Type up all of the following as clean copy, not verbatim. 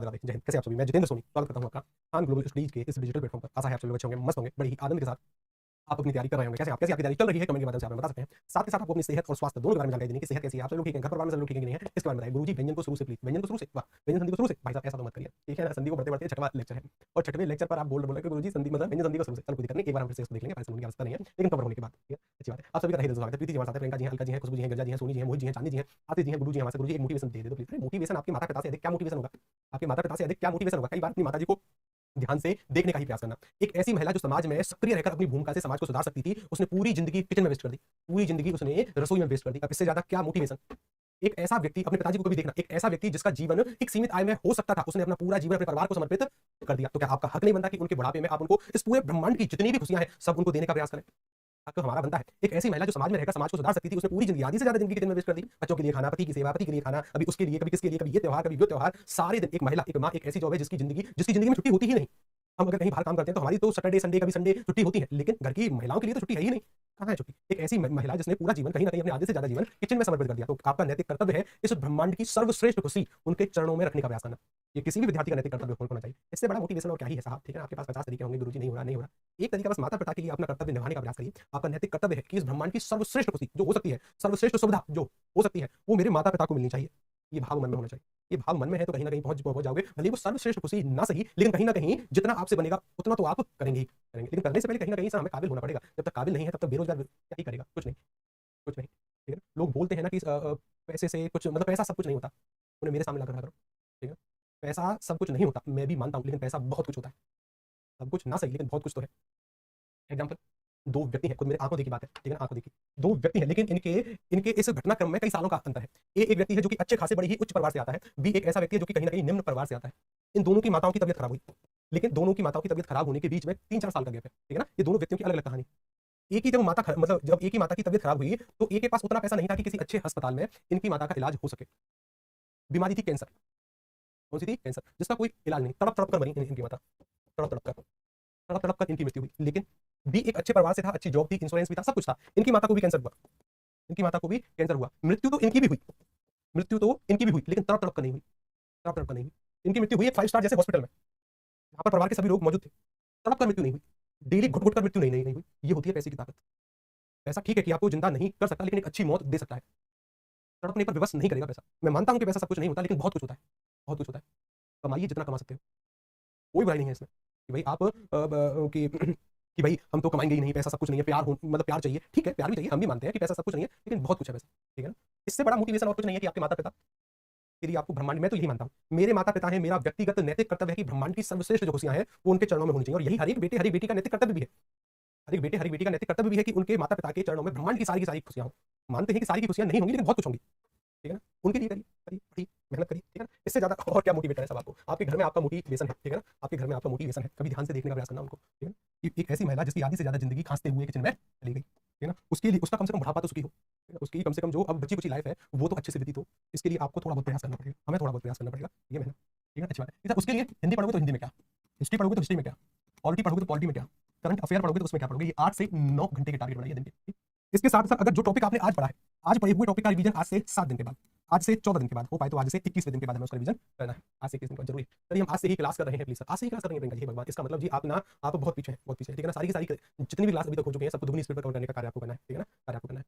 जय हिंद। कैसे आप सभी? मैं जितेंद्र सोनी स्वागत करता हूं आपका खान ग्लोबल स्टडीज के इस डिजिटल प्लेटफॉर्म पर। आशा है आप सभी लोग अच्छे होंगे, मस्त होंगे, बड़ी ही आनंद के साथ आप अपनी तैयारी कर रहे होंगे। कैसे आपकी तैयारी चल रही है कमेंट के माध्यम से आप हमें बता सकते हैं। साथ ही साथ आपको अपनी सेहत और स्वास्थ्य दोनों के बारे में जानकारी देनी कि सेहत कैसी है, आप सब लोग ठीक है, घर परिवार में सब लोग ठीक है कि नहीं है, इसके बारे में बताइए। गुरुजी व्यंजन को शुरू से प्लीज, व्यंजन को शुरू से, वाह व्यंजन संधि को शुरू से। भाई साहब ऐसा तो मत करिए, ठीक है ना। संधि को बढ़ते बढ़ते छठवां लेक्चर है और छठवें लेक्चर पर आप बोल कि गुरुजी संधि मतलब व्यंजन संधि को शुरू से। चलो कोई दिक्कत नहीं, एक बार हम फिर से इसको देख लेंगे, पैसे की आवश्यकता नहीं है लेकिन कवर होने के बाद, ठीक है अच्छी बात है। आप सभी का स्वागत है। प्रीति जी हमारे साथ है, प्रियंका जी हैं, अलका जी हैं, खुशबू जी हैं, गिरजा जी हैं, सोनी जी हैं, मोहित जी हैं, चांदी जी हैं, आतिश जी हैं, गुरु जी हमारे साथ। गुरुजी एक मोटिवेशन दे दो प्लीज। मोटिवेशन आपके माता पिता से अधिक क्या मोटिवेशन होगा? आपके माता पिता से अधिक क्या मोटिवेशन होगा? कई बार अपनी माता जी को ध्यान से देखने का ही प्रयास करना। एक ऐसी महिला जो समाज में सक्रिय रहकर अपनी भूमिका से समाज को सुधार सकती थी, उसने पूरी जिंदगी किचन में वेस्ट कर दी, पूरी जिंदगी उसने रसोई में वेस्ट कर दी। अब इससे ज्यादा क्या मोटिवेशन? एक ऐसा व्यक्ति, अपने पिताजी को कभी देखना, एक ऐसा व्यक्ति जिसका जीवन एक सीमित आय में हो सकता था, उसने अपना पूरा जीवन अपने परिवार को समर्पित कर दिया। तो क्या आपका हक नहीं बनता कि उनके बुढ़ापे में आप उनको इस पूरे ब्रह्मांड की जितनी भी खुशियां हैं सब उनको देने का प्रयास करें? हक तो हमारा बनता है। एक ऐसी महिला जो समाज में रहकर समाज को सुधार सकती थी, उसने पूरी जिंदगी, आधी से ज्यादा जिंदगी किचन में वेस्ट कर दी। बच्चों के लिए खाना, पति की सेवा, पति के लिए खाना, अभी उसके लिए, कभी किसके लिए, कभी ये त्योहार, कभी वो त्योहार, सारे दिन। एक महिला, एक माँ, एक ऐसी जॉब है जिसकी जिंदगी में छुट्टी होती ही नहीं। हम अगर कहीं बाहर काम करते हैं तो हमारी तो सैटरडे संडे, कभी संडे छुट्टी होती है, लेकिन घर की महिलाओं के लिए तो छुट्टी है ही नहीं। कहाँ है छुट्टी? एक ऐसी महिला जिसने पूरा जीवन कहीं ना कहीं अपने आधे से ज्यादा जीवन किचन में समर्पित कर दिया। तो आपका नैतिक कर्तव्य है इस ब्रह्मांड की सर्वश्रेष्ठ खुशी उनके चरणों में रखने का प्रयास करना। ये किसी भी विद्यार्थी का नैतिक कर्तव्य होना चाहिए। इससे बड़ा मोटिवेशन और क्या ही है साहब, ठीक है। आपके पास 50 तरीके होंगे, गुरुजी नहीं हो रहा, नहीं हो रहा। एक तरीका बस माता पिता के लिए अपना कर्तव्य निभाने का प्रयास करिए। आपका नैतिक कर्तव्य है कि इस ब्रह्मांड की सर्वश्रेष्ठ खुशी जो हो सकती है, सर्वश्रेष्ठ सुविधा जो हो सकती है, वो मेरे माता पिता को मिलनी चाहिए। ये भाव मन में होना चाहिए। ये भाव मन में है तो कहीं ना कहीं पहुंच जाओगे। भले वो सर्वश्रेष्ठ खुशी ना सही, लेकिन कहीं ना कहीं जितना आपसे बनेगा उतना तो आप करेंगे ही करेंगे। लेकिन करने से पहले कहीं ना कहीं सर हमें काबिल होना पड़ेगा। जब तक काबिल नहीं है तब तक बेरोजगार क्या ही करेगा? कुछ नहीं, कुछ नहीं, ठीक है। लोग बोलते हैं ना कि पैसे से कुछ, मतलब पैसा सब कुछ नहीं होता। उन्हें मेरे सामने ला कर रखा करो, ठीक है। पैसा सब कुछ नहीं होता, मैं भी मानता हूँ, लेकिन पैसा बहुत कुछ होता है। सब कुछ ना सही, लेकिन बहुत कुछ तो है। एग्जाम्पल, दो व्यक्ति हैं, खुद मेरे आंखों देखी बात है, ठीक है ना, आंखों देखी। दो व्यक्ति हैं, लेकिन इनके इनके इस घटनाक्रम में कई सालों का अंतर है। एक व्यक्ति है जो कि अच्छे खासे बड़ी ही उच्च परिवार से आता है, बी एक ऐसा व्यक्ति है जो कि कहीं ना कहीं निम्न परिवार से आता है। इन दोनों की माताओं की तबियत खराब हुई, लेकिन दोनों की माताओं की तबियत खराब होने के बीच में 3-4 साल का गैप है, ठीक है ना। ये दोनों व्यक्तियों की अलग अलग कहानी। एक ही जब मतलब जब एक ही माता की तबियत खराब हुई तो एक के पास उतना पैसा नहीं था कि किसी अच्छे अस्पताल में इनकी माता का इलाज हो सके। बीमारी थी कैंसर। कौन सी थी? कैंसर, जिसका कोई इलाज नहीं। तड़प तड़प कर मरी इनकी माता, तड़प तड़प कर, तड़प तड़प कर इनकी मृत्यु हुई। लेकिन बी एक अच्छे परिवार से था, अच्छी जॉब थी, इंश्योरेंस भी था, सब कुछ था। इनकी माता को भी कैंसर हुआ, इनकी माता को भी कैंसर हुआ। मृत्यु तो इनकी भी हुई, मृत्यु तो इनकी भी हुई, लेकिन तड़प तड़प कर नहीं हुई, तड़प तड़प कर नहीं हुई। इनकी मृत्यु हुई एक 5 स्टार जैसे हॉस्पिटल में, जहां पर परिवार के सभी लोग मौजूद थे। तड़प कर मृत्यु नहीं हुई, डेली घुट घुट कर मृत्यु नहीं हुई। ये होती है पैसे की ताकत। पैसा ठीक है कि आपको जिंदा नहीं कर सकता, लेकिन एक अच्छी मौत दे सकता है। तड़पने पर विवश नहीं करेगा पैसा। मैं मानता हूं कि पैसा सब कुछ नहीं होता, लेकिन बहुत कुछ होता है, बहुत कुछ होता है। कमाइए जितना कमा सकते हो, कोई बुराई नहीं है इसमें कि भाई आप कि भाई हम तो कमाएंगे ही नहीं, पैसा सब कुछ नहीं है। प्यार हो, मतलब प्यार चाहिए, ठीक है, प्यार भी चाहिए, हम भी मानते हैं कि पैसा सब कुछ नहीं है, लेकिन बहुत कुछ है पैसा, ठीक है ना। इससे बड़ा मोटिवेशन और कुछ नहीं है कि आपके माता पिता यदि आपको ब्रह्मांड, मैं तो यही मानता हूँ, मेरे माता पिता हैं, मेरा व्यक्तिगत नैतिक कर्तव्य है कि ब्रह्मांड की सर्वश्रेष्ठ जो खुशियां हैं वो उनके चरणों में होनी चाहिए। और यही हर एक बेटे हर एक बेटी का नैतिक कर्तव्य भी है। हर एक बेटे हर एक बेटी का नैतिक कर्तव्य भी है कि उनके माता पिता के चरणों में ब्रह्मांड की सारी खुशियां हो। मानते हैं कि सारी की खुशियां नहीं होंगी, लेकिन बहुत कुछ होंगी, ठीक है ना। उनके लिए करिए, करिए, पढ़िए, मेहनत करिए, ठीक है ना। इससे ज्यादा और क्या मोटिवेटर है सब आपको? आपके घर में आपका मोटिवेशन है, ठीक है ना, आपके घर में आपका मोटिवेशन है। कभी ध्यान से देखने का प्रयास करना उनको, ठीक है ना। एक ऐसी महिला जिसकी आधी से ज्यादा जिंदगी खांसते हुए किचन में चली गई, ठीक है ना, उसके लिए उसका कम से कम बुढ़ापा तो सुखी हो, उसकी कम से कम जो अब बची कुची लाइफ है वो तो अच्छे से व्यतीत हो। इसके लिए आपको थोड़ा बहुत प्रयास करना पड़ेगा, हमें थोड़ा बहुत प्रयास करना पड़ेगा, ये मेहनत, ठीक है, अच्छी बात है। उसके लिए हिंदी पढ़ोगे तो हिंदी में क्या, हिस्ट्री पढ़ोगे तो हिस्ट्री में क्या, पॉलिटी पढ़ोगे तो पॉलिटी में क्या, करंट अफेयर पढ़ोगे तो उसमें क्या पढ़ोगे। ये 8 से 9 घंटे के टारगेट बनाइए दिन के। इसके साथ साथ अगर जो टॉपिक आपने आज पढ़ा है, आज पढ़े हुए टॉपिक का रिवीजन आज से 7 दिन के बाद, आज से 14 दिन के बाद हो पाए तो आज से 21वें दिन के बाद हमें उसका रिवीजन करना है। आज से 21 दिन के बाद जरूरी। चलिए हम आज से ही क्लास कर रहे हैं, प्लीज सर, आज से ही क्लास कर रहे हैं प्रियंका जी, भगवान। इसका मतलब जी आप ना, आप बहुत पीछे हैं, बहुत पीछे, ठीक है ना। सारी की सारी जितनी भी क्लास अभी तक हो चुकी है सबको दुगनी स्पीड पर कवर करने का कार्य आपको करना है, ठीक है ना, कार्य आपको करना है।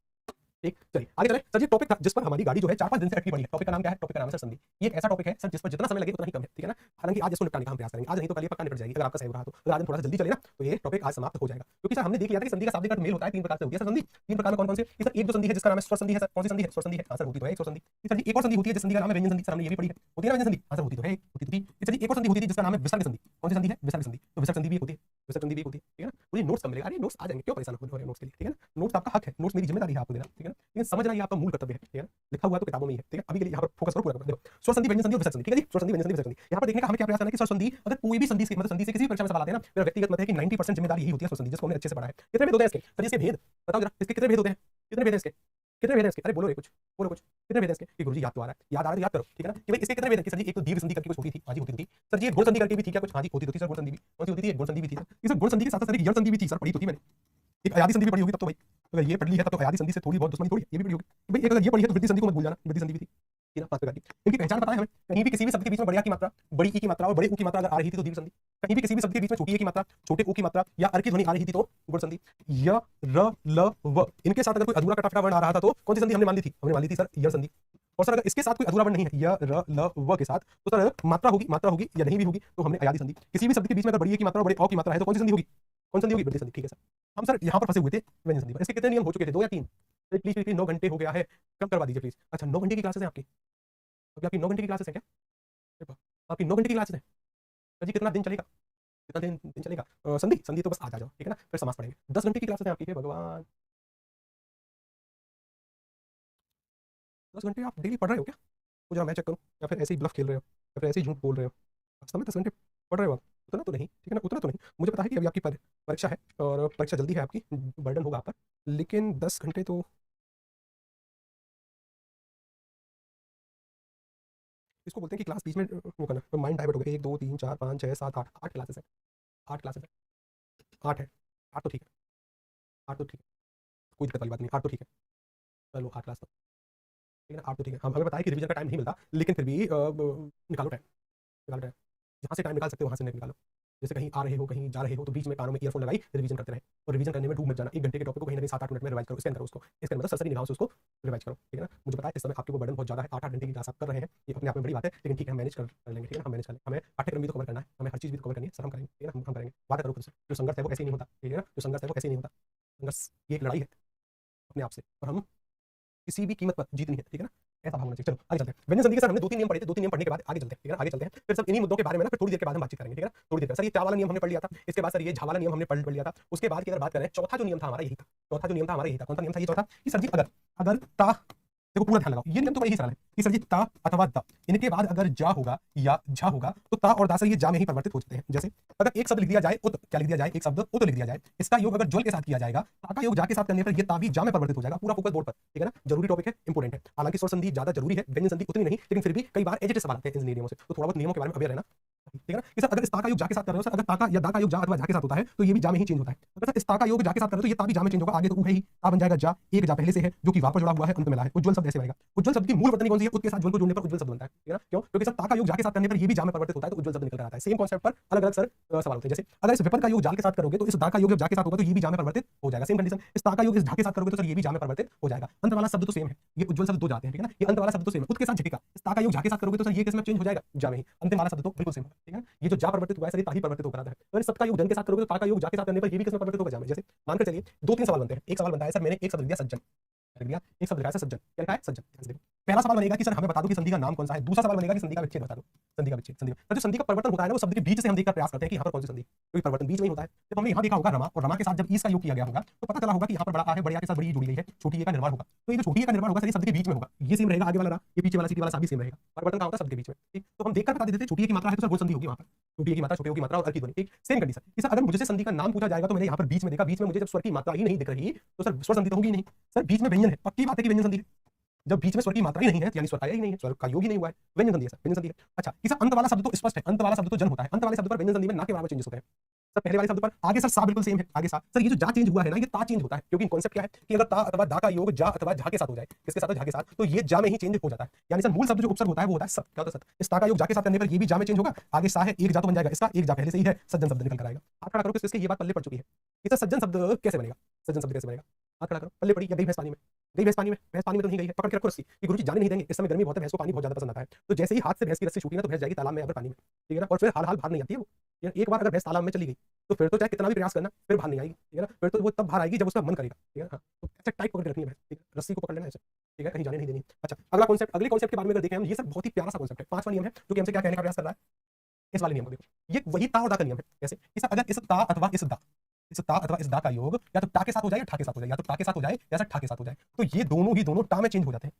ठीक, चलिए आगे चले। सर ये टॉपिक था जिस पर हमारी गाड़ी जो है 4-5 दिन से अटकी पड़ी है। टॉपिक का नाम क्या है? टॉपिक का नाम है सर संधि। ये एक ऐसा टॉपिक है सर जिस पर जितना समय लगे उतना ही कम है, ठीक है ना। हालांकि आज इसको निपटाने का हम प्रयास करेंगे, आज नहीं तो कल ये पक्का निपट जाएगी अगर आपका सही रहा तो। अगर आज हम थोड़ा सा जल्दी चले ना तो ये टॉपिक आज समाप्त हो जाएगा। क्योंकि सर हमने देख लिया था कि संधि का शाब्दिक अर्थ मेल होता है 3 प्रकार से होती है सर संधि। 3 प्रकार में कौन कौन से? सर एक जो संधि है जिसका नाम है स्वर संधि है सर। कौन सी संधि है? स्वर संधि है, आंसर होती तो है एक स्वर संधि। सर जी एक और संधि होती है जिस संधि का नाम है व्यंजन संधि, सर हमने ये भी पढ़ी है, होती है ना व्यंजन संधि, आंसर होती तो है एक, होती तो थी। सर जी एक और संधि होती है जिसका नाम है विसर्ग संधि। कौन सी संधि है? विसर्ग संधि। तो विसर्ग संधि भी होती है, विसर्ग संधि भी होती है, ठीक है ना। मुझे नोट्स कब मिलेगा? अरे नोट्स आ जाएंगे, क्यों परेशान हो रहे हो नोट्स के लिए, ठीक है ना। नोट्स आपका हक है, नोट्स मेरी जिम्मेदारी है आपको देना, ठीक है ना। लेकिन समझना ये आपका मूल कर्तव्य है, ठीक है ना। लिखा हुआ तो किताबों में ही है, ठीक है। अभी के लिए यहाँ पर फोकस करो पूरा। देखो स्वर संधि, व्यंजन संधि और विसर्ग संधि, ठीक है जी। स्वर संधि, व्यंजन संधि, विसर्ग संधि। यहाँ पर देखने का हमें क्या प्रयास करना है कि स्वर संधि, अगर कोई भी संधि से, मतलब संधि से किसी भी परीक्षा में सवाल आते हैं ना, मेरा व्यक्तिगत मत है कि 90% जिम्मेदारी यही होती है स्वर संधि, जिसको हमने अच्छे से पढ़ा है। कितने भेद होते हैं इसके? सर इसके भेद बताओ जरा, इसके कितने भेद होते हैं? कितने भेद हैं इसके? कितने भेद हैं इसके? अरे बोलो रे कुछ, बोलो कुछ, कितने भेद हैं इसके? कि गुरुजी याद तो आ रहा है, याद आ रहा है, याद करो, ठीक है ना। कि भाई इसके कितने भेद हैं? कि सर जी एक तो दीर्घ संधि करके कुछ होती थी, हाँ जी होती थी। सर जी एक गुण संधि करके भी थी क्या कुछ? हाँ जी होती थी सर, गुण संधि भी। कौन सी होती थी? एक गुण संधि भी थी सर। इस गुण संधि के साथ साथ एक यण संधि भी थी सर, पढ़ी तो थी मैंने। एक अयादी संधि भी पढ़ी होगी तब तो भाई, अगर ये पढ़ ली है तब तो अयादी संधि से थोड़ी बहुत दुश्मनी थोड़ी, ये भी पढ़ी होगी। भाई एक अगर ये पढ़ी है तो वृद्धि संधि को मत भूल जाना, वृद्धि संधि भी थी। ठीक है ना, 5 प्रकार की। इनकी पहचान पता है हमें, कहीं भी किसी भी शब्द के बीच में बड़े आ की मात्रा, बड़ी ई की मात्रा और बड़े ऊ की मात्रा अगर आ रही थी तो दीर्घ संधि, कहीं भी किसी भी शब्द के बीच में छोटी ए की मात्रा, छोटे ऊ की मात्रा या अर की ध्वनि आ रही थी तो गुण संधि। य, र, ल, व इनके साथ अगर कोई अधूरा कटा वर्ण आ रहा था तो कौन सी संधि हमने मान ली थी? हमने मान ली थी सर य संधि। और सर अगर इसके साथ कोई अधूरा वर्ण नहीं है, य, र, ल, व के साथ, तो सर मात्रा होगी या नहीं भी होगी तो हमने अयादी संधि। किसी भी शब्द के बीच में अगर बड़ी ए की मात्रा और बड़े औ की मात्रा है तो कौन सी संधि होगी? कौन संधि होगी? वृद्धि संधि। ठीक है सर, हम सर यहाँ पर फंसे हुए थे व्यंजन संधि पर। इसके कितने नियम हो चुके थे? 2 या 3? प्लीज प्लीज 9 घंटे हो गया है, कम करवा दीजिए प्लीज। अच्छा 9 घंटे की क्लासेस हैं आपकी? अभी आपकी 9 घंटे की क्लासेस है क्या? आपकी 9 घंटे की क्लासेस है सर जी? कितना दिन चलेगा? कितना दिन चलेगा? संधि संधि तो बस आज आ जाओ, ठीक है ना, फिर समास पढ़ेंगे। 10 घंटे की क्लासेस हैं आपकी? हे भगवान, 10 घंटे आप डेली पढ़ रहे हो क्या? तो जरा मैं चेक करूँ, या फिर ऐसे ही ब्लफ खेल रहे हो, या फिर ऐसे ही झूठ बोल रहे हो? वास्तव में 10 घंटे पढ़ रहे हो आप? उतना तो नहीं, ठीक है ना, उतना तो नहीं। मुझे पता है कि अभी आपकी परीक्षा है और परीक्षा जल्दी है आपकी, बर्डन होगा आप पर, लेकिन 10 घंटे तो इसको बोलते हैं कि क्लास बीच में वो करना, तो माइंड डाइवर्ट हो गया। 1 2 3 4 5 6 7 8 8 क्लासेस है, 8 क्लासेस है, 8 है, 8 तो ठीक है, 8 तो ठीक है, कोई दिक्कत वाली बात नहीं, 8 तो ठीक है। चलो 8 क्लास तो ठीक है ना, 8 तो ठीक है। हम हमें पता है कि रिवीजन का टाइम नहीं मिलता, लेकिन फिर भी निकालो टाइम, निकालो टाइम, जहाँ से टाइम निकाल सकते हो वहाँ से निकालो। जैसे कहीं आ रहे हो, कहीं जा रहे हो, तो बीच में कानों में ईयरफोन लगाई, रिवीजन करते रहे, और रिवीजन करने में डूब मत जाना। 1 घंटे के टॉपिक को कहीं ना कहीं 7-8 मिनट में रिवाइज करो, स्कैन करो उसको, स्कैन मतलब सरसरी निगाहों से उसको रिवाइज करो, ठीक है ना। मुझे पता है इस समय आपके ऊपर बर्डन बहुत ज़्यादा है, 8-8 घंटे की क्लास आप कर रहे हैं, ये अपने आप में बड़ी बात है, लेकिन ठीक है हम मैनेज कर लेंगे, ठीक है ना, हम मैनेज कर लेंगे। हमें पाठ्यक्रम भी तो कवर करना है, हमें हर चीज़ भी तो कवर करनी है सर, हम करेंगे, ठीक है ना, हम करेंगे। बात करो खुद से, जो संघर्ष है वो ऐसे ही नहीं होता, ठीक है ना, जो संघर्ष है वो ऐसे ही नहीं होता। संघर्ष ये एक लड़ाई है अपने आप से, और हम किसी भी कीमत पर जीतनी है, ठीक है ना, ऐसा भाव होना चाहिए। चलो आगे चलते हैं। व्यंजन संधि के सर हमने 2-3 नियम पढ़े थे, 2-3 नियम पढ़ने के बाद आगे चलते हैं, ठीक है ना, आगे चलते हैं। फिर सब इन्हीं मुद्दों के बारे में ना फिर थोड़ी देर के बाद हम बातचीत करेंगे, ठीक है ना, थोड़ी देर। सर ये चा वाला नियम हमने पढ़ लिया था, इसके बाद सर ये झा वाला नियम हमने पढ़ लिया था। उसके बाद की अगर बात करें, चौथा जो नियम था हमारा यही था, चौथा जो नियम था हमारा यही था। कौन सा नियम था ये चौथा? कि सर जी अगर अगर ता, देखो पूरा ध्यान लगाओ, ये नियम तो बड़ा ही सरल है कि सर जी ता अथवा द इनके बाद अगर जा होगा या झा होगा तो ता और दा सर ये जा में ही परिवर्तित हो जाते हैं। जैसे अगर एक शब्द लिख दिया जाए उत, क्या लिख दिया जाए? एक शब्द उत लिख दिया जाए, इसका योग अगर ज्वल के साथ किया जाएगा, ता का योग जा के साथ करने पर ये ता भी जा में परिवर्तित हो जाएगा। पूरा फोकस बोर्ड पर, ठीक है ना, जरूरी टॉपिक है, इंपॉर्टेंट है। हालांकि स्वर संधि ज्यादा जरूरी है, व्यंजन संधि उतनी नहीं, लेकिन फिर भी कई बार एजेड सवाल आते हैं इन नियमों से, तो थोड़ा बहुत नियमों के बारे में अवेयर रहना, ठीक है ना। कि सर अगर इस ता का योग जा के साथ कर रहे हो, सर अगर ता का या दा का योग जा अथवा झा के साथ होता है तो ये भी जा में ही चेंज होता है। अगर सर इस ता का योग जा के साथ कर रहे हो तो ये ता भी जा में चेंज होगा, आगे तो ऊ है ही, ता बन जाएगा जा, एक जा पहले से है जो कि वापस जुड़ा हुआ है, अंत में ला है। उज्ज्वल शब्द ऐसे आएगा। उज्ज्वल शब्द की मूल वर्तनी कौन सी है? उत के साथ ज्वल को जोड़ने पर उज्ज्वल शब्द बनता है, ठीक है ना। क्यों? क्योंकि सर ता का योग जा के साथ करने पर ये भी जा में परिवर्तित होता है, तो उज्ज्वल शब्द निकल कर आता है। सेम कॉन्सेप्ट पर अलग अलग सर सवाल होते हैं। जैसे अगर इस विपद का योग जाल के साथ करोगे तो इस दा का योग जब जा के साथ होगा तो ये भी जा में परिवर्तित हो जाएगा। सेम कंडीशन, इस ता का योग इस झा के साथ करोगे तो सर ये भी जा में परिवर्तित हो जाएगा। अंत वाला शब्द तो सेम है, ये उज्ज्वल शब्द दो जाते हैं, ठीक है ना, ये अंत वाला शब्द तो सेम है। उत के साथ झटिका, इस ता का योग झा के साथ करोगे तो सर ये किस में चेंज हो जाएगा? जा में ही। अंतिम वाला शब्द तो बिल्कुल सेम है, ठीक है ना। ये जो जा परिवर्तित हुआ है सर ये ता ही परिवर्तित होकर आता है। अगर सबका योग जन के साथ करोगे तो ता का योग जा के साथ करने पर ये भी किस में परिवर्तित होगा? जा में। जैसे मानकर चलिए 2-3 सवाल बनते हैं। एक सवाल बनता है सर मैंने एक शब्द दिया सज्जन, लिख दिया, एक शब्द लिखा है सज्जन, क्या लिखा है? सज्जन। देखो पहला सवाल बनेगा कि सर हमें बता दो कि संधि का नाम कौन सा है। दूसरा सवाल बनेगा कि संधि का विच्छेद बता दो, संधि का विच्छेद। संधि तो जो संधि का परिवर्तन होता है ना वो शब्द के बीच से हम देखकर प्रयास करते हैं कि यहाँ पर कौन सी संधि, क्योंकि परिवर्तन बीच में ही होता है। जब हमने यहाँ देखा होगा रमा, और रमा के साथ जब ईस का योग किया गया होगा तो पता चला होगा कि यहाँ पर बड़ा आ है, बड़े आ के साथ बड़ी ई जुड़ी गई है, छोटी ए का निर्माण होगा। तो ये जो छोटी ए का निर्माण होगा सर ये शब्द के बीच में होगा, ये सेम रहेगा, आगे वाला ये पीछे वाला सीधी वाला भी सेम रहेगा। परिवर्तन कहाँ होता है? शब्द के बीच में, ठीक। तो हम देखकर बता देते थे छोटी ए की मात्रा है तो सर गुण संधि होगी वहाँ पर, छोटी ए की मात्रा, छोटे ओ की मात्रा और अर की ध्वनि, ठीक। सेम कंडीशन कि सर अगर मुझसे संधि का नाम पूछा जाएगा तो मैंने यहाँ पर बीच में देखा, बीच में मुझे जब स्वर की मात्रा ही नहीं दिख रही तो सर स्वर संधि तो होगी नहीं। सर बीच में व्यंजन है, पक्की बात है कि व्यंजन संधि है। जब बीच में स्वर की मात्रा ही नहीं है यानी स्वर आया ही नहीं है, स्वर का योग ही नहीं हुआ है, व्यंजन संधि है सर, व्यंजन संधि है। अच्छा इस अंत वाला शब्द तो स्पष्ट है, अंत वाला शब्द तो जन होता है, अंत वाले शब्द पर व्यंजन संधि में ना के बराबर चेंजेस होते हैं सर। पहले वाले शब्द पर आगे सर सा बिल्कुल सेम है, आगे सा। सर ये जो जा चेंज हुआ है ना ये ता चेंज होता है, क्योंकि कॉन्सेप्ट क्या है कि अगर ता अथवा दा का योग जा अथवा झा के साथ हो जाए, किसके साथ? झा के साथ, तो ये जा में ही चेंज हो जाता है। यानी सर मूल शब्द जो उपसर्ग होता है वो होता है सत, क्या होता है? सत। इस ता का योग जा के साथ करने पर ये भी जा में चेंज होगा, आगे सा है, एक जा तो बन जाएगा इसका, एक जा पहले से ही है, सज्जन शब्द निकल कर आएगा। हाथ खड़ा करो किसके ये बात पल्ले पड़ चुकी है कि सर सज्जन शब्द कैसे बनेगा? सज्जन शब्द कैसे बनेगा? हाथ खड़ा करो, पल्ले पड़ी या गई भैंस पानी में, गई भैंस पानी में, भैंस पानी में तो नहीं गई है, पकड़ के रखो रस्सी कि गुरुजी जाने नहीं देंगे, इस समय गर्मी बहुत है, भैंस को पानी बहुत ज्यादा पसंद आता है। तो जैसे ही हाथ से भैंस की रस्सी छूटी ना तो भैंस जाएगी तालाब में या फिर पानी में, ठीक है ना। और फिर हाल हाल बाहर नहीं आती है वो, एक बार अगर भैंस तालाब में चली गई तो फिर तो चाहे कितना भी प्रयास करना फिर बाहर नहीं आएगी, ठीक है ना। फिर तो वो तब बाहर आएगी जब उसका मन करेगा, ठीक है ना। तो ऐसे टाइट पकड़ के रखनी है भैंस, ठीक है, रस्सी को पकड़ लेना ऐसे, ठीक है, कहीं जाने नहीं देनी। अच्छा अगला कॉन्सेप्ट, अगले कॉन्सेप्ट के बारे में अगर देखें हम, ये सब बहुत ही प्यारा सा कॉन्सेप्ट है, 5वां नियम है जो कि हमसे क्या कहने का प्रयास कर रहा है। इस वाले नियम को देखो, ये वही ता और दा का नियम है। जैसे इस अगर इस ता अथवा इस दा, इस ता अथवा इस दा का योग या तो ता के साथ हो जाए या ठा के साथ हो जाए, या तो ता के साथ हो जाए या सर ठा के साथ हो जाए, तो ये दोनों ही दोनों ता में चेंज हो जाते हैं।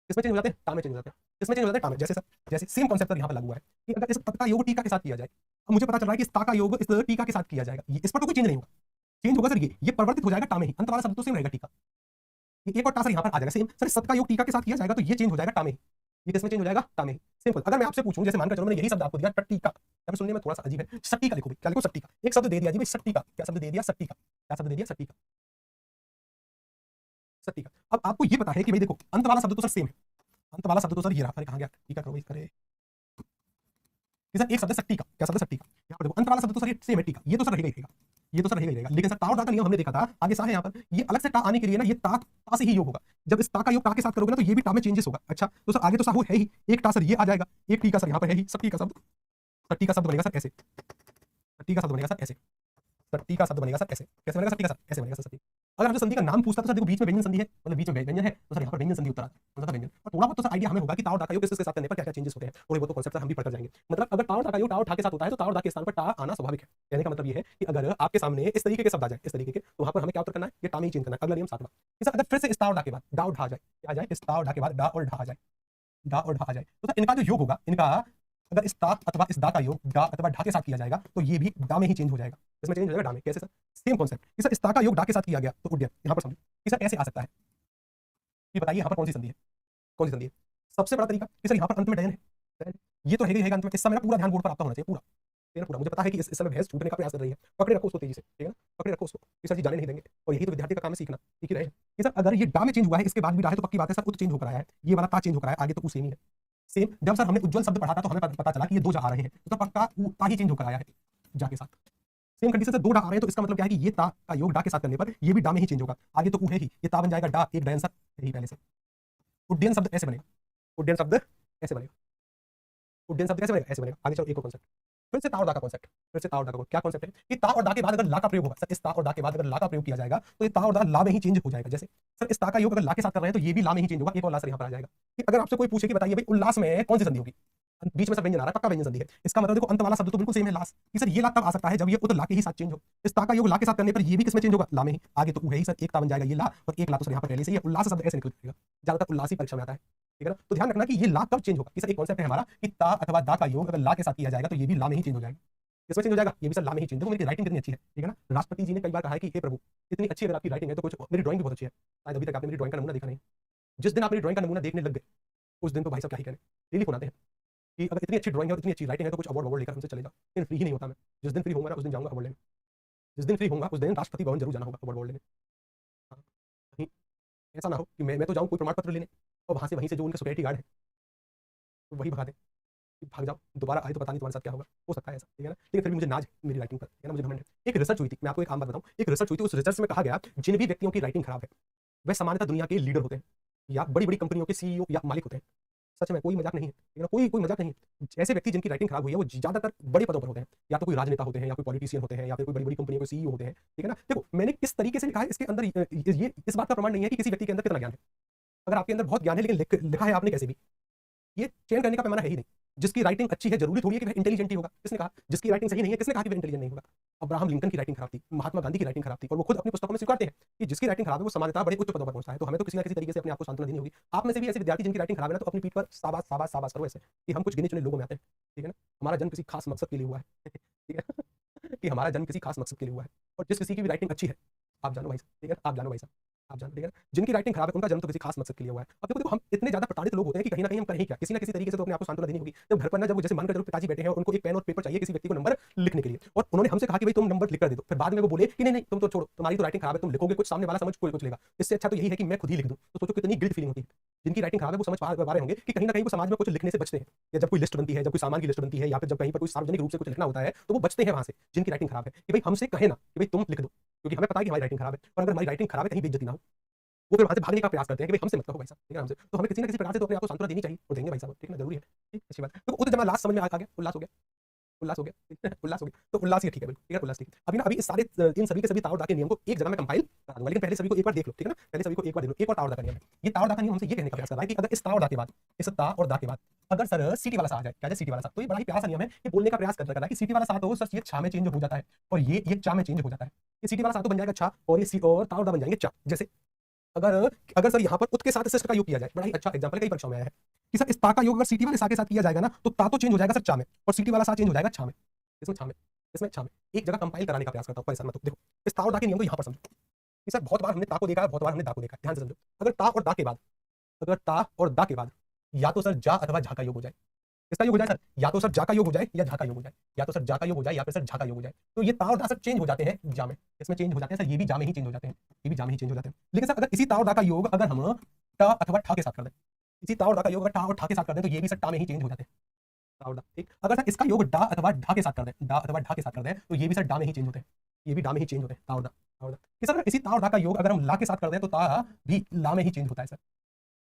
किसमें चेंज हो जाते हैं? ता में चेंज हो जाते हैं। किसमें चेंज हो जाते हैं? ता में। जैसे सर जैसे सेम कॉन्सेप्ट सर यहाँ पर लागू हुआ है कि अगर इस तत का योग टीका के साथ किया जाए, अब मुझे पता चल रहा है कि इस ता का योग इस टीका के साथ किया जाएगा, इस पर तो कोई चेंज नहीं होगा, चेंज होगा सर ये परिवर्तित हो जाएगा ता में ही, अंत वाला शब्द तो सेम रहेगा टीका, ये एक और टा सर यहाँ पर आ जाएगा सेम। सर सत का योग टीका के साथ किया जाएगा तो ये चेंज हो जाएगा टा में ही, ये किसमें चेंज हो जाएगा? ता में ही। सिंपल। अगर मैं आपसे पूछूं जैसे मानकर चलो मैंने यही शब्द आपको दिया टट्टीका, यहाँ सुनने में थोड़ा सा अजीब है, सट्टीका लिखो, क्या लिखो? सट्टीका। एक शब्द दे दिया जी भाई सट्टीका, क्या शब्द दे दिया? सट्टीका। क्या शब्द दे दिया? सट्टीका, सट्टीका। अब आपको ये पता है कि भाई देखो अंत वाला शब्द तो सर सेम है, अंत वाला शब्द तो सर ये रहा, अरे कहाँ गया, टीका करो भाई, अरे कि सर एक शब्द है सर टीका, क्या शब्द है सर टीका, यहाँ पर देखो अंत वाला शब्द तो सर ये सेम है टीका, ये तो सर रहेगा ही रहेगा, ये तो सर रहेगा ही रहेगा, लेकिन सर ता और दा का नियम हमने देखा था, आगे सा है यहाँ पर, ये अलग से ता आने के लिए ना ये ता से ही योग होगा, जब इस ता का योग ता के साथ करोगे ना तो ये भी ता में चेंजेस होगा। अच्छा तो सर आगे तो सर वो है ही, एक ता सर ये आ जाएगा, एक टी का सर यहाँ पर है ही, सर टी का शब्द, सर टी का शब्द बनेगा सर ऐसे, सर टी का शब्द बनेगा सर ऐसे, सर टी का शब्द बनेगा सर ऐसे, कैसे बनेगा सर टी का सर ऐसे बनेगा सर टी। अगर हमसे संधि का नाम पूछता तो सर देखो बीच में व्यंजन संधि है, मतलब बीच में व्यंजन है तो सर यहाँ पर व्यंजन संधि उत्तर आता है व्यंजन, और थोड़ा बहुत तो सर आइडिया हमें होगा कि ता और दा का योग किसके साथ करने पर क्या क्या चेंजेस होते हैं, थोड़े बहुत तो कॉन्सेप्ट हम भी पढ़कर जाएंगे। मतलब अगर ता और दा का योग ता और ठा के साथ होता है तो ता और दा के स्थान पर टा आना स्वाभाविक है। कहने का मतलब ये है कि अगर आपके सामने इस तरीके के शब्द आ जाए, इस तरीके के, तो वहां पर हमें क्या उत्तर करना है, ये टा में ही चेंज करना है। अगला नियम 7वां कि सर अगर फिर से इस ता और दा के बाद डा और ढा आ जाए, क्या आ जाए, इस ता और ढा के बाद डा और ढा आ जाए, डा और ढा आ जाए, तो सर इनका जो योग होगा, इनका अगर इस ता अथवा इस दा का योग डा अथवा ढा के साथ किया जाएगा तो ये भी डा में ही चेंज हो जाएगा, इसमें चेंज हो जाएगा डा में। कैसे सर, सेम कॉन्सेप्ट कि सर इस ता का योग डा के साथ किया गया तो उड्डयन, यहाँ पर समझो कि सर ऐसे आ सकता है, ये बताइए यहाँ पर कौन सी संधि है, कौन सी संधि है, सबसे बड़ा तरीका कि सर यहाँ पर अंत में डयन है, डयन। ये तो है ही रहेगा अंत में, इस समय पूरा ध्यान बोर्ड पर आपका होना चाहिए, पूरा तेरा पूरा। मुझे पता है कि इस समय भैंस छूटने का प्रयास कर रही है, पकड़े रखो उसको तेजी से, ठीक है ना, पकड़े रखो उसको, कि सर जी जाने नहीं देंगे, और यही तो विद्यार्थी का काम है, सीखना, सीख ही रहे हैं कि सर अगर ये डा में चेंज हुआ है, इसके बाद भी डा है तो पक्की बात है सर उत चेंज होकर आया है, ये वाला ता चेंज होकर आया, आगे तो उ सेम ही है, सेम। जब सर हमने उज्ज्वल शब्द पढ़ा था तो हमें पता चला कि ये दो जा आ रहे हैं, तो पक्का ता ही चेंज होकर आया है जा के साथ। सेम कंडीशन से दो डा आ रहे हैं तो इसका मतलब क्या है कि ये ता का योग डा के साथ करने पर ये भी डा में ही चेंज होगा, आगे तो उ है ही, ये ता बन जाएगा डा, एक डयन सर यही पहले से। उड्डयन शब्द ऐसे बनेगा, उड्डयन शब्द ऐसे बनेगा, उड्डयन शब्द कैसे बनेगा, ऐसे बनेगा। आगे चलो एक और कॉन्सेप्ट, फिर से ता और दा का कॉन्सेप्ट, फिर से ता और दा का क्या कॉन्सेप्ट है कि ता और दा के बाद अगर ला का प्रयोग होगा, सर इस ता और दा के बाद अगर ला का प्रयोग किया जाएगा तो ये ता और दा ला में ही चेंज हो जाएगा। जैसे सर इस ता का योग अगर ला के साथ कर रहे हैं तो ये भी ला में ही चेंज होगा, एक और ला सर यहाँ पर आ जाएगा। कि अगर आपसे कोई पूछे कि बताइए भाई उल्लास में कौन सी संधि होगी, बीच में सर व्यंजन आ रहा है, पक्का व्यंजन संधि है, इसका मतलब देखो अंत वाला शब्द तो बिल्कुल सेम है लास, कि सर ये ला तब आ सकता है जब ये उत ला के ही साथ चेंज हो, इस ता का योग ला के साथ करने पर ये भी किसमें चेंज होगा, ला में ही, आगे तो उ है ही सर, एक ता बन जाएगा ये ला, और एक ला तो सर यहाँ पर पहले से ही उल्लास शब्द ऐसे निकल जाएगा, ज्यादातर उल्लास ही परीक्षा में आता है, ठीक है ना। तो ध्यान रखना कि ये ला कब चेंज होगा, कि सर एक कॉन्सेप्ट है हमारा कि ता अथवा दा का योग अगर ला के साथ किया जाएगा तो ये भी ला में ही चेंज हो जाएगा, किसमें चेंज हो जाएगा, ये भी सर ला में ही चेंज। देखो मेरी राइटिंग कितनी अच्छी है, ठीक है ना, राष्ट्रपति जी ने कई बार कहा है कि हे प्रभु इतनी अच्छी अगर आपकी राइटिंग है तो कुछ, मेरी ड्राइंग भी बहुत अच्छी है, शायद अभी तक आपने मेरी ड्राइंग का नमूना देखा नहीं, जिस दिन आप मेरी ड्राइंग का नमूना देखने लग गए उस दिन तो भाई साहब क्या ही करें, डेली फोन आते हैं कि अगर इतनी अच्छी ड्राइंग है और इतनी अच्छी राइटिंग है तो कुछ अवार्ड अवार्ड लेकर हमसे चले जाओ, लेकिन फ्री ही नहीं होता। मैं जिस दिन फ्री होऊंगा ना उस दिन जाऊंगा अवार्ड लेने, जिस दिन फ्री होऊंगा उस दिन राष्ट्रपति भवन जरूर जाना होगा अवार्ड लेने। हाँ, कहीं ऐसा ना हो कि मैं तो जाऊँ कोई प्रमाण पत्र लेने और वहाँ से वहीं से जो उनके सिक्योरिटी गार्ड है तो वही भगा दें कि भाग जाओ, दोबारा आए तो पता नहीं तुम्हारे साथ क्या होगा, हो सकता है ऐसा, ठीक है ना। लेकिन फिर भी मुझे नाज है मेरी राइटिंग पर, है ना, मुझे घमंड है। एक रिसर्च हुई थी, मैं आपको एक आम बात बताऊं, एक रिसर्च हुई थी, उस रिसर्च में कहा गया जिन भी व्यक्तियों की राइटिंग खराब है वह सामान्यतः दुनिया के लीडर होते हैं या बड़ी बड़ी कंपनियों के सीईओ या मालिक होते हैं। सच में कोई मजाक नहीं है, ठीक है ना, कोई मजाक नहीं है। ऐसे व्यक्ति जिनकी राइटिंग खराब हुई है वो ज्यादातर बड़े पदों पर होते हैं, या तो कोई राजनेता होते हैं या कोई पॉलिटिशियन होते हैं या फिर कोई बड़ी बड़ी कंपनियों के सीईओ होते हैं, ठीक है ना। देखो मैंने किस तरीके से लिखा है इसके अंदर ये इस बात का प्रमाण नहीं है कि किसी व्यक्ति के अंदर कितना ज्ञान है। अगर आपके अंदर बहुत ज्ञान है लेकिन लिखा है आपने कैसे भी, ये चयन करने का पैमाना है ही नहीं। जिसकी राइटिंग अच्छी है जरूरी थोड़ी है कि वह इंटेलिजेंट ही होगा, किसने कहा। जिसकी राइटिंग सही नहीं है किसने कहा कि वह इंटेलिजेंट नहीं होगा। अब्राहम लिंकन की राइटिंग खराब थी, महात्मा गांधी की राइटिंग खराब थी, और वो खुद अपनी पुस्तकों में स्वीकारते हैं कि जिसकी राइटिंग खराब है वो सामान्यतः बड़े उच्च पदों पर पहुंचता है। तो हमें तो किसी ना किसी तरीके से अपने आप को सांत्वना देनी होगी। आप में से भी ऐसे विद्यार्थी जिनकी राइटिंग खराब है ना, तो अपनी पीठ पर शाबाश शाबाश शाबाश करो ऐसे कि हम कुछ गिने चुने लोगों में आते हैं, ठीक है ना। हमारा जन्म किसी खास मकसद के लिए हुआ है, ठीक है कि हमारा जन्म किसी खास मकसद के लिए हुआ है। और जिस किसी की भी राइटिंग अच्छी है आप जानो भाई साहब, ठीक है, आप जानो भाई साहब, आप जानो, ठीक है ना। जिनकी राइटिंग खराब है उनका जन्म तो किसी खास मकसद के लिए हुआ है। अब देखो हम इतने ज्यादा प्रताड़ित लोग होते हैं कि कहीं ना कहीं हम करें क्या, किसी ना किसी तरीके से तो अपने आप को सांत्वना देनी होगी। जब घर पर ना, जब जैसे मानकर चलो पिताजी बैठे हैं और उनको एक पेन और पेपर चाहिए किसी व्यक्ति को नंबर लिखने के लिए, और उन्होंने हमसे कहा कि भाई तुम नंबर लिख कर दे दो, फिर बाद में वो बोले कि नहीं नहीं तुम तो छोड़ो, तुम्हारी तो राइटिंग खराब है, तुम लिखोगे कुछ, सामने वाला समझ कोई कुछ लेगा। इससे अच्छा तो यही है कि मैं खुद ही लिख दूं। तो सोचो कितनी गिल्ट फीलिंग होती है। जिनकी राइटिंग खराब है वो समझ पा रहे होंगे कि कहीं ना कहीं वो समाज में कुछ लिखने से बचते हैं, या जब कोई लिस्ट बनती है, जब कोई सामान की लिस्ट बनती है, या फिर जब कहीं पर कोई सार्वजनिक रूप से कुछ लिखना होता है तो वो बचते हैं वहां से। जिनकी राइटिंग खराब है कि भाई हमसे कहे ना कि भाई तुम लिख दो, क्योंकि हमें पता है कि हमारी राइटिंग खराब है, और अगर हमारी राइटिंग खराब है कहीं बेइज्जती ना हो, वो फिर वहां से भागने का प्रयास करते हैं कि भाई हमसे मत कहो भाई साहब, ठीक है हमसे। तो हमें किसी ना किसी प्रकार से तो अपने आप को सांत्वना देनी चाहिए और देंगे भाई साहब, ठीक है ना, जरूरी है, ठीक अच्छी बात। तो उधर जब लास्ट समझ में आ गया, उल्लास हो गया, उल्लास हो गया, उल्लास हो गया, तो उल्लास ही ठीक है बिल्कुल, ठीक है उल्लास ठीक है। अभी ना अभी इस सारे इन सभी के सभी ताओ के नियम को एक जगह में कंपाइल करा दूंगा, लेकिन पहले सभी को एक बार देख लो, ठीक है ना, पहले सभी को एक बार देख लो। एक और ताओ का नियम है, ये ताओ का नियम हमसे ये कहने का प्रयास कर रहा है कि अगर इस ताओ के बाद, इस ता और दा के बाद अगर सर सीटी वाला सा आ जाए, क्या है सीटी वाला सा, तो ये बड़ा ही प्यारा सा नियम है। ये बोलने का प्रयास कर रहा है कि सीटी वाला सा तो सर ये छा में चेंज हो जाता है, और ये चा में चेंज हो जाता है। ये सीटी वाला सा तो बन जाएगा छा, और ये सी और ताओ बन जाएंगे चा। जैसे अगर अगर सर यहाँ पर उत के साथ सिस्ट का योग किया जाए, बड़ा ही अच्छा एग्जांपल कई परीक्षाओं में आया है कि सर इस ता का योग अगर सीटी वाले सा के साथ किया जाएगा ना, तो ता तो चेंज हो जाएगा सर चा में, और सीटी वाला सा चेंज हो जाएगा छा में। इसमें छा में, इसमें छा में एक जगह कंपाइल कराने का प्रयास करता हूँ, परेशान मत हो। देखो इस ता और दा के नियम को यहाँ पर समझो कि सर बहुत बार हमने ता को देखा है, बहुत बार हमने दा को देखा है, ध्यान से समझो। अगर ता और दा के बाद, अगर ता और दा के बाद या तो सर जा अथवा झा का योग हो जाए, इसका योग हो जाए सर, या तो सर जा का योग हो जाए या झा का योग हो जाए, या तो सर जा का योग हो जाए या फिर सर झा का योग हो जाए, तो ये ता और दा सर चेंज हो जाते हैं जा में, इसमें चेंज हो जाते हैं सर, ये भी जा में ही चेंज हो जाते हैं, ये भी जा में ही चेंज हो जाते हैं। लेकिन सर अगर इसी ता और दा का योग अगर हम टा अथवा ठा के साथ कर दें, इसी ता और दा का योग अगर टा और ठा के साथ कर दें तो ये भी सर टा में ही चेंज हो जाते हैं, ता और दा। ठीक, अगर सर इसका योग डा अथवा ढा के साथ कर दें, डा अथवा ढा के साथ कर दें तो ये भी सर डा में ही चेंज होते हैं, ये भी डा में ही चेंज होते हैं, ता और दा, ता और दा। कि सर इसी ता और दा का योग अगर हम ला के साथ कर दें तो ता भी ला में ही चेंज होता है सर,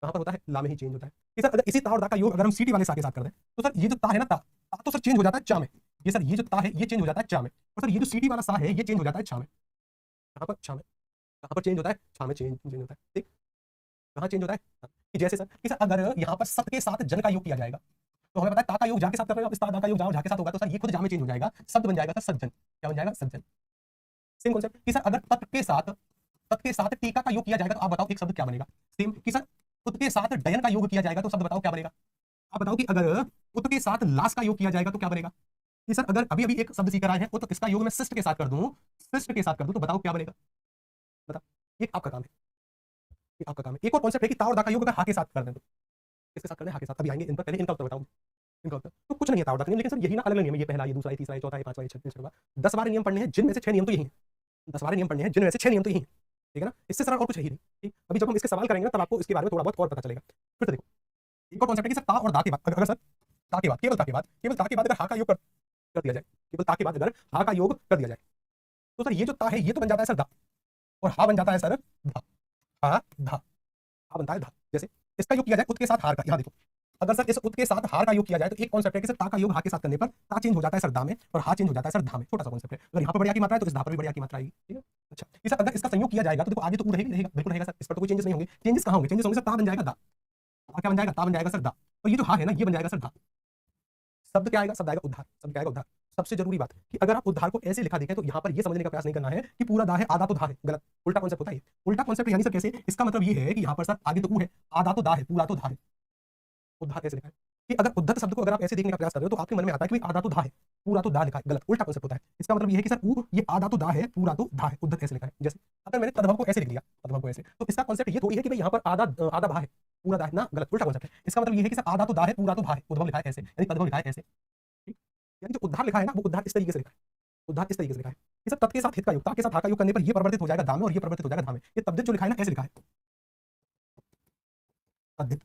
कहाँ पर होता है, ला में ही चेंज होता है। कि सर अगर इसी ता और दा का योग अगर हम सीटी वाले सा के साथ कर दें तो सर ये जो ता है ना, ता ता तो सर चेंज हो जाता है चा में, ये सर ये जो ता है ये चेंज हो जाता है चा में, और सर ये जो सीटी वाला सा है ये चेंज हो जाता है छा में, कहाँ पर छा में, कहाँ पर चेंज होता है, छा में चेंज होता है। ठीक, कहाँ चेंज होता है, कि जैसे सर कि सर अगर यहाँ पर सत के साथ जन का योग किया जाएगा तो हमें पता है ता का योग जा के साथ कर रहे हो, इस ता दा का योग जा और झा के साथ होगा तो सर ये खुद जा में चेंज हो जाएगा, शब्द बन जाएगा सर सज्जन, क्या बन जाएगा, सज्जन। सेम कॉन्सेप्ट कि सर अगर तत् के साथ टीका का योग किया जाएगा तो आप बताओ एक शब्द क्या बनेगा। सेम कि सर उत के साथ डयन का योग किया जाएगा तो शब्द बताओ क्या बनेगा। आप बताओ कि अगर उत के साथ लास का योग किया जाएगा तो क्या बनेगा। कि सर अगर अभी अभी एक शब्द सीख रहा है तो इसका योग मैं शिष्ट के साथ कर दूं, शिष्ट के साथ कर दूं तो बताओ क्या बनेगा, बताओ। ये आपका काम है, ये आपका काम है। एक और कॉन्सेप्ट है कि ता और दा का योग अगर हा के साथ कर दें तो किसके साथ कर दें, हा के साथ। अभी आएंगे इन पर, पहले इनका उत्तर बताओ, इनका उत्तर तो कुछ नहीं है ता और दा का नियम, लेकिन सर यही ना अलग अलग नियम है, ये पहला, ये दूसरा, ये तीसरा, ये चौथा, ये पांचवा, ये छठवां। 10 बार नियम पढ़ने हैं जिनमें से 6 नियम तो यही है, 10 बार नियम पढ़ने हैं जिनमें से 6 नियम तो यही है, ठीक है ना। इससे सरल और कुछ है ही नहीं। ठीक, अभी जब हम इसके सवाल करेंगे ना तब आपको इसके बारे में थोड़ा बहुत और पता चलेगा। फिर से देखो, एक और कॉन्सेप्ट है कि सर ता और दा के बाद अगर सर ता के बाद केवल ता के बाद अगर हा का योग कर दिया जाए, केवल ता के बाद अगर हा का योग कर दिया जाए तो सर ये जो ता है ये तो बन जाता है सर दा, और हा बन जाता है सर धा, हा धा, हा बनता है धा। जैसे इसका योग किया जाए उत के साथ हार का, यहाँ देखो अगर सर इस उत के साथ हार का योग किया जाए तो एक कॉन्सेप्ट है कि सर ता का योग हा के साथ करने पर ता चेंज हो जाता है सर दा में और हा चेंज हो जाता है सर धा में, छोटा सा कॉन्सेप्ट है। अगर यहाँ पर बढ़िया की मात्रा है तो इस धा पर भी बढ़िया की मात्रा आएगी, ठीक है। अच्छा, कि सर अगर इसका संयोग किया जाएगा तो देखो आगे तो ऊ रहेगा, बिल्कुल रहेगा सर, इस पर तो कोई चेंजेस नहीं होंगे। चेंजेस कहाँ होंगे, चेंजेस होंगे सर ता बन जाएगा दा, ता क्या बन जाएगा, ता बन जाएगा सर दा, और ये जो हा है ना ये बन जाएगा सर धा। शब्द क्या आएगा, शब्द आएगा उद्धार, शब्द क्या आएगा उद्धार। सबसे जरूरी बात कि अगर आप उद्धार को ऐसे लिखा देखें तो यहाँ पर ये समझने का प्रयास नहीं करना है कि पूरा दा है आधा तो धा है, गलत, उल्टा कॉन्सेप्ट होता है। उल्टा कॉन्सेप्ट यानी सर कैसे, इसका मतलब ये है कि यहाँ पर सर आगे तो ऊ है, आधा तो दा है, पूरा तो धा है। उद्धार कैसे लिखा है कि अगर उद्धत शब्द को अगर आप ऐसे देखने का प्रयास कर रहे हो तो आपके मन में आता है कि आधा तो धा है, पूरा तो दा लिखा है, गलत, उल्टा कॉन्सेप्ट होता है। इसका मतलब ये है कि सर ऊ ये आधा तो दा है, पूरा तो धा है, उद्धत ऐसे लिखा है। जैसे अगर मैंने तद्भव को ऐसे लिख लिया, तद्भव को ऐसे, तो इसका कॉन्सेप्ट ये थोड़ी है कि भाई यहाँ पर आधा आधा भा है, पूरा दा है ना, गलत, उल्टा कॉन्सेप्ट है। इसका मतलब ये है कि सर आधा तो दा है, पूरा तो भा है, उद्भव लिखा है ऐसे, यानी तद्भव लिखा है ऐसे। ठीक, यानी जो उद्धार लिखा है ना वो उद्धार इस तरीके से लिखा है, उद्धार इस तरीके से लिखा है कि सर तत् के साथ हित का योग, ता के साथ हा का योग करने पर ये परिवर्तित हो जाएगा दा में और ये परिवर्तित हो जाएगा धा में। ये तद्धित जो लिखा है ना ऐसे लिखा है, तद्धित,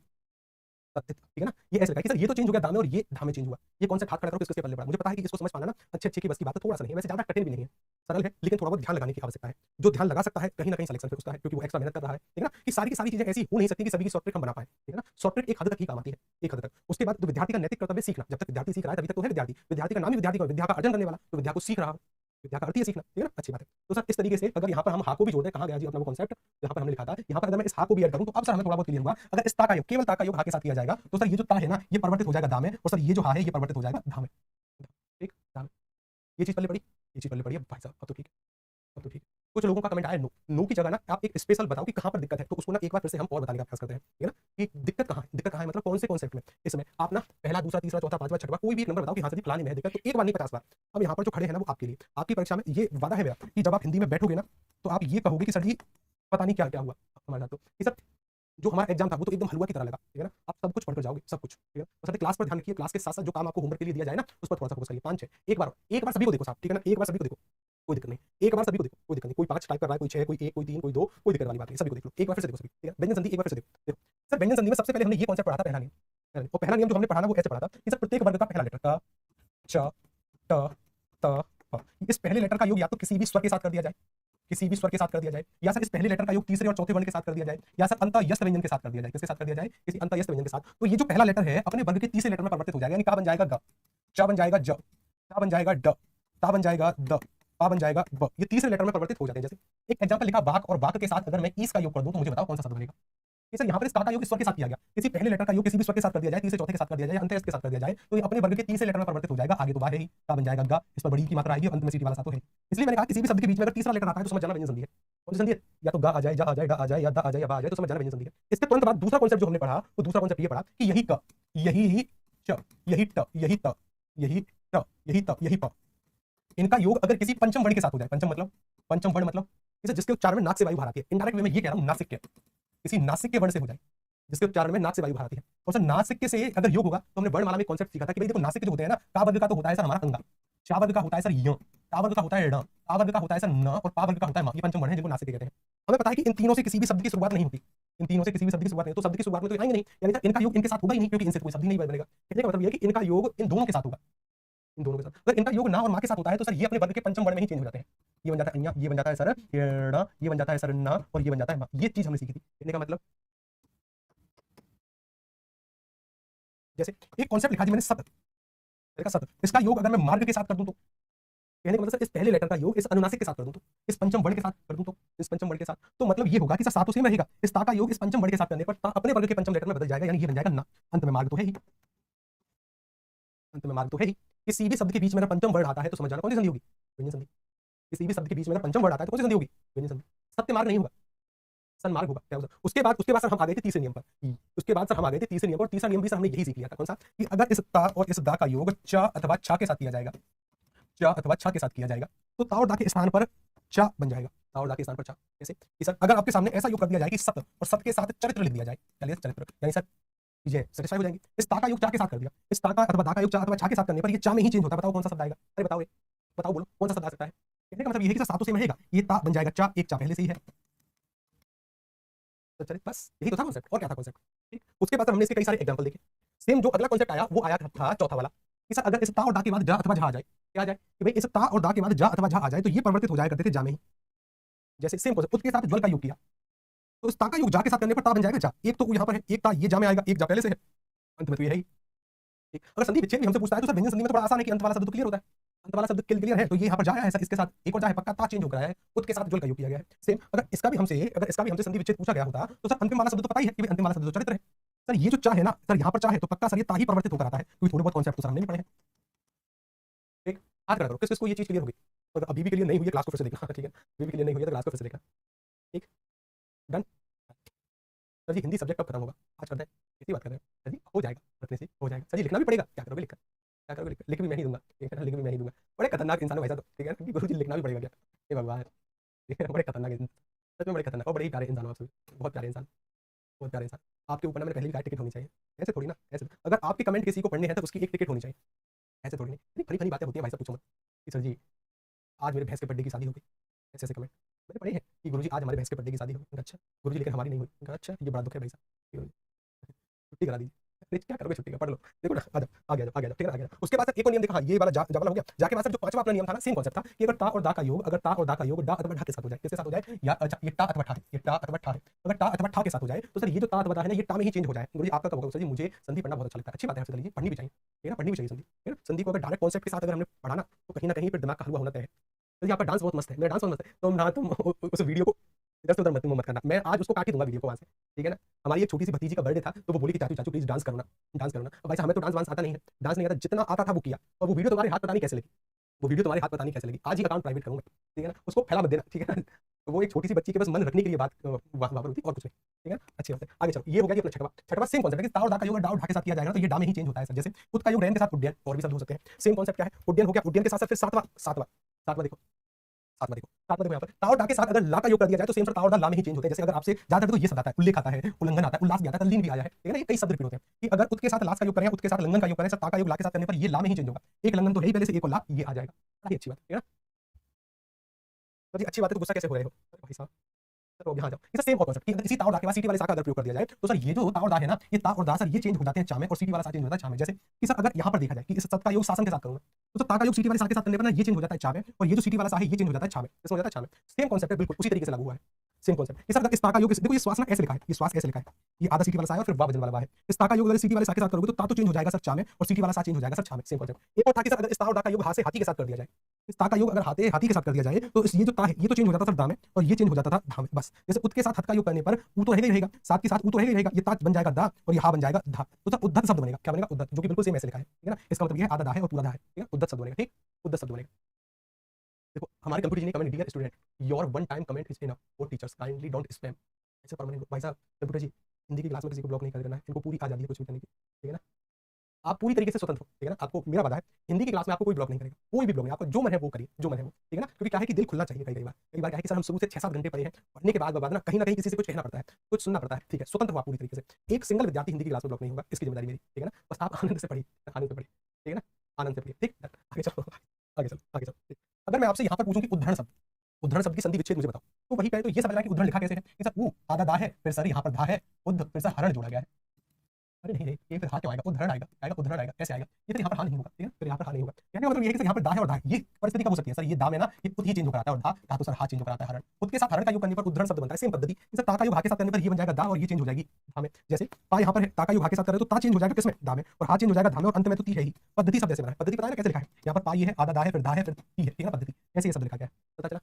तद्धित, ठीक है ना, ये ऐसे लिखा है कि सर ये तो चेंज हो गया दा में और ये धा में चेंज हुआ। ये कॉन्सेप्ट हाथ खड़ा करो किसके पल्ले पड़ा, मुझे पता है कि इसको समझ पाना ना अच्छे अच्छे की बस की बात है, थोड़ा सा नहीं है, वैसे ज्यादा कठिन भी नहीं है, सरल है, लेकिन थोड़ा बहुत ध्यान लगाने की आवश्यकता है। जो ध्यान लगा सकता है कहीं ना कहीं सिलेक्शन फिर उसका है, क्योंकि वो एक्स्ट्रा मेहनत कर रहा है, ठीक है ना। कि सारी की सारी चीजें ऐसी हो नहीं सकती कि सभी की सॉफ्टवेयर हम बना पाए, ठीक है ना। सॉफ्टवेयर एक हद तक ही काम आती है, एक हद तक। उसके बाद तो विद्यार्थी का नैतिक कर्तव्य सीखना, जब तक विद्यार्थी सीख रहा है तभी तक तो है विद्यार्थी, विद्यार्थी का नाम ही विद्यार्थी का, विद्या का अर्जन करने वाला, तो विद्या को सीख रहा है, विद्या का अर्थ ही है सीखना, ठीक है ना, अच्छी बात है। तो सर इस तरीके से अगर यहाँ पर हम हा को भी जोड़ दें, कहाँ गया जी अपना वो कॉन्सेप्ट जहाँ पर हमने लिखा था, यहाँ पर अगर मैं इस हा को भी ऐड करूँ तो अब सर हमें थोड़ा बहुत क्लियर हुआ। अगर इस ता का योग, केवल ता का योग हा के साथ किया जाएगा तो सर ये जो ता है ना ये परिवर्तित हो जाएगा दा में, और सर ये जो हा है ये परिवर्तित हो जाएगा धा में, ठीक, धा में। ये चीज पहले पड़ी, ये चीज पहले पड़ी, अब भाई साहब अब तो ठीक है, अब तो ठीक है। कुछ लोगों का कमेंट आया नो, नो की जगह ना आप एक स्पेशल बताओ कि कहाँ पर दिक्कत है, तो उसको ना एक बार फिर से हम और बताने का प्रयास करते हैं, ठीक है ना। कि दिक्कत कहाँ है, दिक्कत कहाँ है मतलब कौन से कॉन्सेप्ट में। इसमें आप ना पहला, दूसरा, तीसरा, चौथा, पांचवा, छठवा कोई भी एक नंबर बताओ कि हाँ सर जी फलाने में है दिक्कत, तो एक बार नहीं 50 बार। अब यहाँ पर जो खड़े हैं ना वो आपके लिए, आपकी परीक्षा में ये वादा है मेरा कि जब आप हिंदी में बैठोगे ना तो आप ये कहोगे कि सर जी पता नहीं क्या क्या हुआ हमारे साथ, तो कि सर जो हमारा एग्जाम था वो तो एकदम हलवा की तरह लगा, ठीक है ना। आप सब कुछ पढ़कर जाओगे, सब कुछ, ठीक है। बस क्लास पर ध्यान रखिए, क्लास के साथ साथ जो काम आपको होमवर्क के लिए दिया जाए ना उस पर थोड़ा सा फोकस करिए। 5 6 एक बार सभी को देखो साहब, ठीक है ना, एक बार सभी को देखो, कोई दिक्कत नहीं, एक बार सभी को देखो, कोई दिक्कत नहीं। कोई 5 टाइप कर रहा है, कोई 6, कोई 1, कोई 3, कोई 2, कोई दिक्कत वाली बात नहीं, सभी को देख लो, एक बार फिर से देखो सभी, ठीक है। व्यंजन संधि एक बार फिर से देखो, देखो सर व्यंजन संधि में सबसे पहले हमने ये कॉन्सेप्ट पढ़ा था, पहला नियम, और पहला नियम जो हमने पढ़ा ना वो ऐसे पढ़ा था कि सर प्रत्येक वर्ग का पहला लेटर क च ट त प, इस पहले लेटर का योग या तो किसी भी स्वर के साथ कर दिया जाए, किसी भी स्वर के साथ कर दिया जाए, या सर इस पहले लेटर का योग तीसरे और चौथे वर्ण के साथ कर दिया जाए, या सर अंतःयस्त व्यंजन के साथ कर दिया जाए। किसके साथ कर दिया जाए, किसी अंतःयस्त व्यंजन के साथ। तो ये जो पहला लेटर है अपने वर्ग के तीसरे लेटर में परिवर्तित हो जाएगा, यानी का बन जाएगा ग, च बन जाएगा ज, ता बन जाएगा ड, ता बन जाएगा द, पा बन जाएगा ब। ये तीसरे लेटर में परिवर्तित हो जाते हैं। जैसे एक एग्जांपल लिखा वाक, और वाक के साथ अगर मैं ईस का योग कर दूं तो मुझे बताओ कौन सा शब्द बनेगा। सर यहाँ पर इस का योग इस स्वर के साथ किया गया, किसी पहले लेटर का योग किसी भी स्वर के साथ कर दिया जाए, तीसरे चौथे के साथ कर दिया जाए, अंतःयस्त के साथ कर दिया जाए, तो ये अपने वर्ग के तीसरे लेटर में परिवर्तित हो जाएगा। आगे तो बाहर है ही, का बन जाएगा गा, इस पर बड़ी की मात्रा आएगी, अंत में सीटी वाला सा तो है। इसलिए मैंने कहा किसी भी शब्द के बीच में अगर तीसरा लेटर आता है तो समझ जाना व्यंजन संधि है। कौन सी संधि है, या तो गा आ जाए, जा आ जाए, डा आ जाए, या दा आ जाए, या बा आ जाए, तो समझ जाना व्यंजन संधि है। इसके तुरंत बाद दूसरा कॉन्सेप्ट जो हमने पढ़ा वो दूसरा कॉन्सेप्ट ये पढ़ा कि यही क, यही च, यही ट, यही त, यही ट, यही त, यही प, इनका योग अगर किसी पंचम वर्ण के साथ हो जाए, पंचम वर्ण मतलब जिसके उच्चारण में नाक से वायु बाहर आती है, इनडायरेक्ट वे में ये कह रहा हूं नासिक के, किसी नासिक के वर्ण से हो जाए जिसके उच्चारण में नाक से वायु बाहर आती है, और सर नासिक से अगर योग होगा तो हमने वर्णमाला में कॉन्सेप्ट सीखा था कि भाई देखो नासिक जो होते हैं ना, का वर्ग का तो होता है सर हमारा अंगा, चा वर्ग का होता है सर य, ता वर्ग का होता है ण, ता वर्ग का होता है सर न, और पा वर्ग का होता है मा। ये पंचम वर्ण है जिनको नासिक कहते हैं। हमें पता है कि इन तीनों से किसी भी शब्द की शुरुआत नहीं होती, इन तीनों से किसी भी शब्द की शुरुआत नहीं, तो शब्द की शुरुआत में तो आएंगे नहीं, यानी सर इनका योग इनके साथ होगा ही नहीं, क्योंकि इनसे कोई शब्द ही नहीं बनेगा। कहने का मतलब ये है कि इनका योग इन दोनों के साथ होगा, इन दोनों के साथ। अगर इनका योग ना और माँ के साथ होता है तो सर ये अपने वर्ग के पंचम वर्ण में ही चेंज हो जाते हैं। ये बन जाता है अय्या, ये बन जाता है सर ण, ये बन जाता है सर न, और ये बन जाता है मा। ये चीज हमने सीखी थी। कहने का मतलब जैसे एक कॉन्सेप्ट लिखा जी मैंने सत, का सत, इसका योग अगर मैं मार्ग के साथ कर दूं तो, कहने का मतलब सर इस पहले लेटर का योग इस अनुनासिक के साथ कर दूं तो, इस पंचम वर्ण के साथ कर दूं तो, इस पंचम वर्ण के साथ, तो मतलब ये होगा कि सर सात तो सेम रहेगा, इस ता का योग इस पंचम वर्ण के साथ करने पर ता अपने वर्ग के पंचम लेटर में बदल जाएगा, यानी ये बन जाएगा ना। अंत में मार्ग तो है ही, अंत में मार्ग तो है ही। किसी भी शब्द के बीच में अगर पंचम वर्ण आता है तो समझ जाना कौन सी संधि होगी, व्यंजन संधि। किसी भी शब्द के बीच में अगर पंचम वर्ण आता है तो कौन सी संधि होगी, व्यंजन संधि। सत्य मार्ग नहीं होगा, सन्मार्ग होगा। क्या होगा उसके बाद सर हम आ गए थे तीसरे नियम पर, उसके बाद सर हम आ गए थे तीसरे नियम पर, और तीसरा नियम भी सर हमने यही सीख लिया था, कौन सा, कि अगर इस ता और इस दा का योग च अथवा छ के साथ किया जाएगा, च अथवा छ के साथ किया जाएगा, तो ता और दा के स्थान पर च बन जाएगा, ता और दा के स्थान पर च। कैसे कि सर अगर आपके सामने ऐसा योग कर दिया जाए कि सत और सत के साथ चरित्र लिख दिया जाए, चलिए चरित्र, यानी सर ये सेटिस्फाई हो जाएंगे। इस ता का योग चा के साथ कर दिया, इस ता का अथवा दा का योग चा अथवा छा के साथ करने पर ये चा में ही चेंज होता है। बताओ कौन सा शब्द आएगा, अरे बताओ बताओ बोलो कौन सा शब्द आ सकता है। कहने का मतलब ये है कि सर सातों सेम रहेगा, ये ता बन जाएगा चा, एक चा पहले से ही है। तो चलिए बस यही तो था कॉन्सेप्ट, और क्या था कॉन्सेप्ट, ठीक। उसके बाद हमने इसके कई सारे एग्जांपल देखे। सेम जो अगला कॉन्सेप्ट आया वो आया था चौथा वाला, कि सर अगर इस ता और दा के बाद जा अथवा झा आ जाए, क्या आ जाए कि भाई इस ता और दा के बाद जा अथवा झा आ जाए तो ये परिवर्तित हो जाया करते थे जा में ही। जैसे सेम कॉन्सेप्ट उसके साथ ज्वल का योग किया, तो इस ता का योग जा के साथ करने पर ता बन जाएगा जा, एक तो यहाँ पर है, एक ता ये जा में आएगा, एक जा पहले से है, अंत में तो ये है ही, ठीक। अगर संधि विच्छेद भी हमसे पूछता है तो सर व्यंजन संधि में तो बड़ा आसान है कि अंत वाला शब्द तो क्लियर होता है, अंत वाला शब्द क्लियर है, तो ये यहाँ पर जा है सर, इसके साथ एक और जा है पक्का, ता चेंज हो गया है, उत के साथ ज्वल का योग किया गया है। सेम अगर इसका भी हमसे संधि विच्छेद पूछा गया होता तो सर अंतिम वाला शब्द तो पता ही है कि अंतिम वाला शब्द तो चरित्र है। सर ये जो चा है ना सर, यहाँ पर चा है तो पक्का सर ये ता ही परिवर्तित होकर आता है, क्योंकि थोड़े बहुत कॉन्सेप्ट तो सर हमने नहीं पढ़े हैं, ठीक। आज करा करो किसको ये चीज क्लियर होगी, और अभी भी क्लियर नहीं हुई है क्लास को फिर से देखना, ठीक है, अभी भी क्लियर नहीं हुई है तो क्लास को फिर से देखना, ठीक, डन। सर जी हिंदी सब्जेक्ट कब खत्म होगा, आज करते हैं, इसी बात कर रहे हैं सर जी, हो जाएगा रखने से हो जाएगा। सर जी लिखना भी पड़ेगा, क्या करोगे लिखकर, क्या करोगे लिख भी मैं ही दूंगा, ठीक है ना, लिख भी मैं ही दूंगा। बड़े खतरनाक इंसान हो भाई साहब, ठीक है ना, गुरु जी लिखना भी पड़ेगा क्या, हे भगवान, ठीक है, बड़े खतरनाक इंसान, सच में बड़े खतरनाक और बड़े ही प्यारे इंसान हो आप सभी, बहुत प्यारे इंसान, बहुत प्यारे इंसान। आपके ऊपर ना मैंने पहले भी कहा टिकट होनी चाहिए, ऐसे थोड़ी ना, ऐसे अगर आपके कमेंट किसी को पढ़ने हैं तो उसकी एक टिकट होनी चाहिए, ऐसे थोड़ी नहीं। फनी फनी बातें होती हैं भाई साहब, पूछो मत कि सर जी आज मेरे भैंस के बर्थडे की शादी हो गई, ऐसे ऐसे कमेंट मैंने पढ़े हैं कि गुरुजी आज हमारे भैंस के बर्थडे की शादी हो गई, अच्छा गुरुजी लेकिन हमारी नहीं हुई, अच्छा ये बड़ा दुख है भाई साहब, छुट्टी करा दीजिए। अरे क्या करोगे छुट्टी का, पढ़ लो, देखो ना आ जाओ आ गया आ गया, ठीक है आ गया। उसके बाद एक और नियम देखा, हाँ, ये वाला जा वाला हो गया। जाके बाद जो पांचवा अपना नियम था ना, सेम कॉन्सेप्ट था कि अगर ता और दा का योग, अगर ता और दा का योग डा अथवा ढा के साथ हो जाए, किसके साथ हो जाए, या अच्छा ये टा अथवा ठा है, ये टा अथवा ठा है, अगर टा अथवा ठा के साथ हो जाए तो सर ये जो ता अथवा ठा है ना, ये टा में ही चेंज हो जाए। गुरुजी आपका कब होगा सर जी, मुझे संधि पढ़ना बहुत अच्छा लगता है, अच्छी बात है, आपसे लीजिए पढ़नी भी चाहिए, ठीक है ना, पढ़नी भी चाहिए संधि, ठीक है। संधि को अगर डायरेक्ट कॉन्सेप्ट के साथ अगर हमने पढ़ा ना तो कहीं ना कहीं फिर दिमाग का हलवा होना तय है। तो जी आपका डांस बहुत मस्त है, मेरा डांस बहुत मस्त है, तुम ना तुम उस वीडियो को इधर से उधर मत करना, मैं आज उसको काट ही दूंगा वीडियो को वहां से, ठीक है ना। हमारी एक छोटी सी भतीजी का बर्थडे था तो वो बोली कि चाचू चाचू प्लीज डांस करो ना, डांस करो ना। अब भाई साहब हमें तो डांस वांस आता नहीं है, डांस नहीं आता, जितना आता था वो किया, और वो वीडियो तुम्हारे हाथ पता नहीं कैसे लगी, वो वीडियो तुम्हारे हाथ पता नहीं कैसे लगी। आज ही अकाउंट प्राइवेट करूंगा, ठीक है ना, उसको फैला मत देना, ठीक है ना। तो वो एक छोटी सी बच्ची के बस मन रखने के लिए बात वहां पर होती, और कुछ नहीं, ठीक है, अच्छी बात है। आगे चलो, ये हो गया कि अपना छठवा छठवा सेम कॉन्सेप्ट है कि ता और दा का योग डा और ढा के साथ किया जाएगा तो ये डा में ही चेंज होता है सर। जैसे उत का योग रैन के साथ उड्डयन, और भी शब्द हो सकते हैं, सेम कॉन्सेप्ट क्या है, उड्डयन हो गया, उड्डयन के साथ फिर सातवां सातवां सातवां देखो, सातवां देखो, सातवां देखो यहाँ पर ता और डा के साथ अगर ला का योग कर दिया जाए तो सेम सर ता और डा ला में ही चेंज होते हैं। जैसे अगर आपसे ज्यादा तो ये शब्द आता है, उल्लेख आता है, उल्लंघन आता है, उल्लास भी आता है, तल्लीन भी आया है, ठीक है ना, ये कई शब्द रिपीट होते हैं कि अगर उत के साथ लास का योग करें, उत के साथ लंघन का योग करें, सर ता का योग ला के साथ करने पर ये ला में ही चेंज होगा। एक लंघन तो है ही पहले से, एक और ला, ये आ जाएगा, काफी अच्छी बात है ना। तो जी अच्छी बात है, तो गुस्सा कैसे हो रहे हो भाई साहब, तो यहाँ जाओ, इसे सेम कॉन्सेप्ट कि अगर इसी ता और दा के बाद सीटी वाले सा का अगर प्रयोग कर दिया जाए तो सर ये जो ता और दा है ना, ये ता और दा सर ये चेंज हो जाते हैं चा में, और सीटी वाला सा चेंज हो जाता है छा में। जैसे कि सर अगर यहाँ पर देखा जाए कि इस सत का योग शासन के साथ करूंगा तो ता का योग सीटी वाले सा के साथ करने पर ना ये चेंज हो जाता है चा में, और ये जो सीटी वाला सा है ये चेंज हो जाता है छा में, इसमें हो जाता है छा में। सेम कॉन्सेप्ट है, बिल्कुल उसी तरीके से लागू हुआ है, सेम कॉन्सेप्ट। इस इस ता का योग देखो, ये श्वास ना ऐसे लिखा है, ये श्वास ऐसे लिखा है, ये आधा सीटी वाला सा है और फिर वा वजन वाला वा है। इस ता का योग अगर सीटी वाले सा के साथ करोगे तो ता तो चेंज हो जाएगा सर चा में, और सीटी वाला सा चेंज हो जाएगा सर छा में, सेम कॉन्सेप्ट। एक और था कि सर अगर इस ता और दा का योग हाथ से हाथी के साथ कर दिया जाए, इस ता का योग अगर हाथी के साथ कर दिया जाए तो ये जो ता है ये तो चेंज हो जाता था दा में, और ये चेंज हो जाता था धा में, बस। जैसे उत के साथ हथ का योग करने पर ऊ तो रहेगा ही रहेगा, साथ के साथ ऊ तो रहेगा ही रहेगा, ये ता बन जाएगा दा और ये हा बन जाएगा धा, तो सर उद्धत शब्द बनेगा, क्या बनेगा, उद्धत, जो कि बिल्कुल सेम ऐसे लिखा है, ठीक है ना। इसका मतलब ये है आधा दा है और पूरा दा है, ठीक है, उद्धत शब्द बनेगा, ठीक, उद्धत शब्द बनेगा। देखो हमारे कंप्यूटर जी ने comment, dear student your one time comment is enough for teachers, kindly don't spam. ऐसे परमानेंट भाई साहब, कंप्यूटर जी हिंदी की क्लास में किसी को ब्लॉक नहीं करना है, इनको पूरी आजादी है कुछ भी करने की, ठीक है ना। आप पूरी तरीके से स्वतंत्र हो, ठीक है ना, आपको मेरा वादा है हिंदी की क्लास में आपको कोई ब्लॉक नहीं करेगा, कोई भी ब्लॉक नहीं, आपको जो मन है वो करिए, जो मन है वो, ठीक है ना। क्योंकि क्या है कि दिल खुलना चाहिए, कई बार क्या है कि सर हम शुरू से 6-7 घंटे पढ़े हैं, पढ़ने के बाद ना कहीं किसी से कुछ कहना पड़ता है, कुछ सुनना पड़ता है, ठीक है, स्वतंत्र हो आप पूरी तरीके से। एक सिंगल विद्यार्थी हिंदी की क्लास में ब्लॉक नहीं होगा, इसकी जिम्मेदारी मेरी, ठीक है ना। बस आप आनंद से पढ़िए, आनंद से पढ़िए, ठीक है ना, आनंद से पढ़िए, ठीक। आगे चलो आगे चलो आगे चलो। अगर मैं आपसे यहाँ पर पूछूं कि उदाहरण शब्द की संधि विच्छेद मुझे बताओ, तो वही कहे तो ये समझ रहा है कि उद्धरण लिखा कैसे है कि सर आधा दा है, फिर सर यहाँ पर धा है, उद्ध फिर सर हरण जोड़ा गया है। अरे नहीं ये फिर हाँ क्यों आएगा, उद्धरण आएगा उद्धरण आएगा, कैसे आएगा? ये फिर यहाँ पर हाँ नहीं होगा, ठीक है, फिर यहाँ पर हाँ नहीं होगा। कहने का मतलब ये है कि सर यहाँ पर दा है और धा, ये परिस्थिति कब हो सकती है? सर ये दा में ना ये उद ही चेंज हो कराता है और धा तो सर हाँ चेंज हो कराता है हरण। उद के साथ हरण का योग करने पर उद्धरण शब्द बनता है, सेम पद्धति। सर ता का योग हा के साथ करने पर ये बन जाएगा दा और ये चेंज हो जाएगी धा में। जैसे पा यहाँ पर है, ता का योग हा के साथ कर रहे तो ता चेंज हो जाएगा किसमें? दा में, और हा चेंज हो जाएगा धा में, और अंत में तो ती है ही। पद्धति शब्द ऐसे बना है, पद्धति पता है ना कैसे लिखा है? यहाँ पर पा ये है, आधा दा है, फिर दा है, फिर ती है, ठीक है ना? पद्धति ऐसे ये शब्द लिखा गया है, पता चला?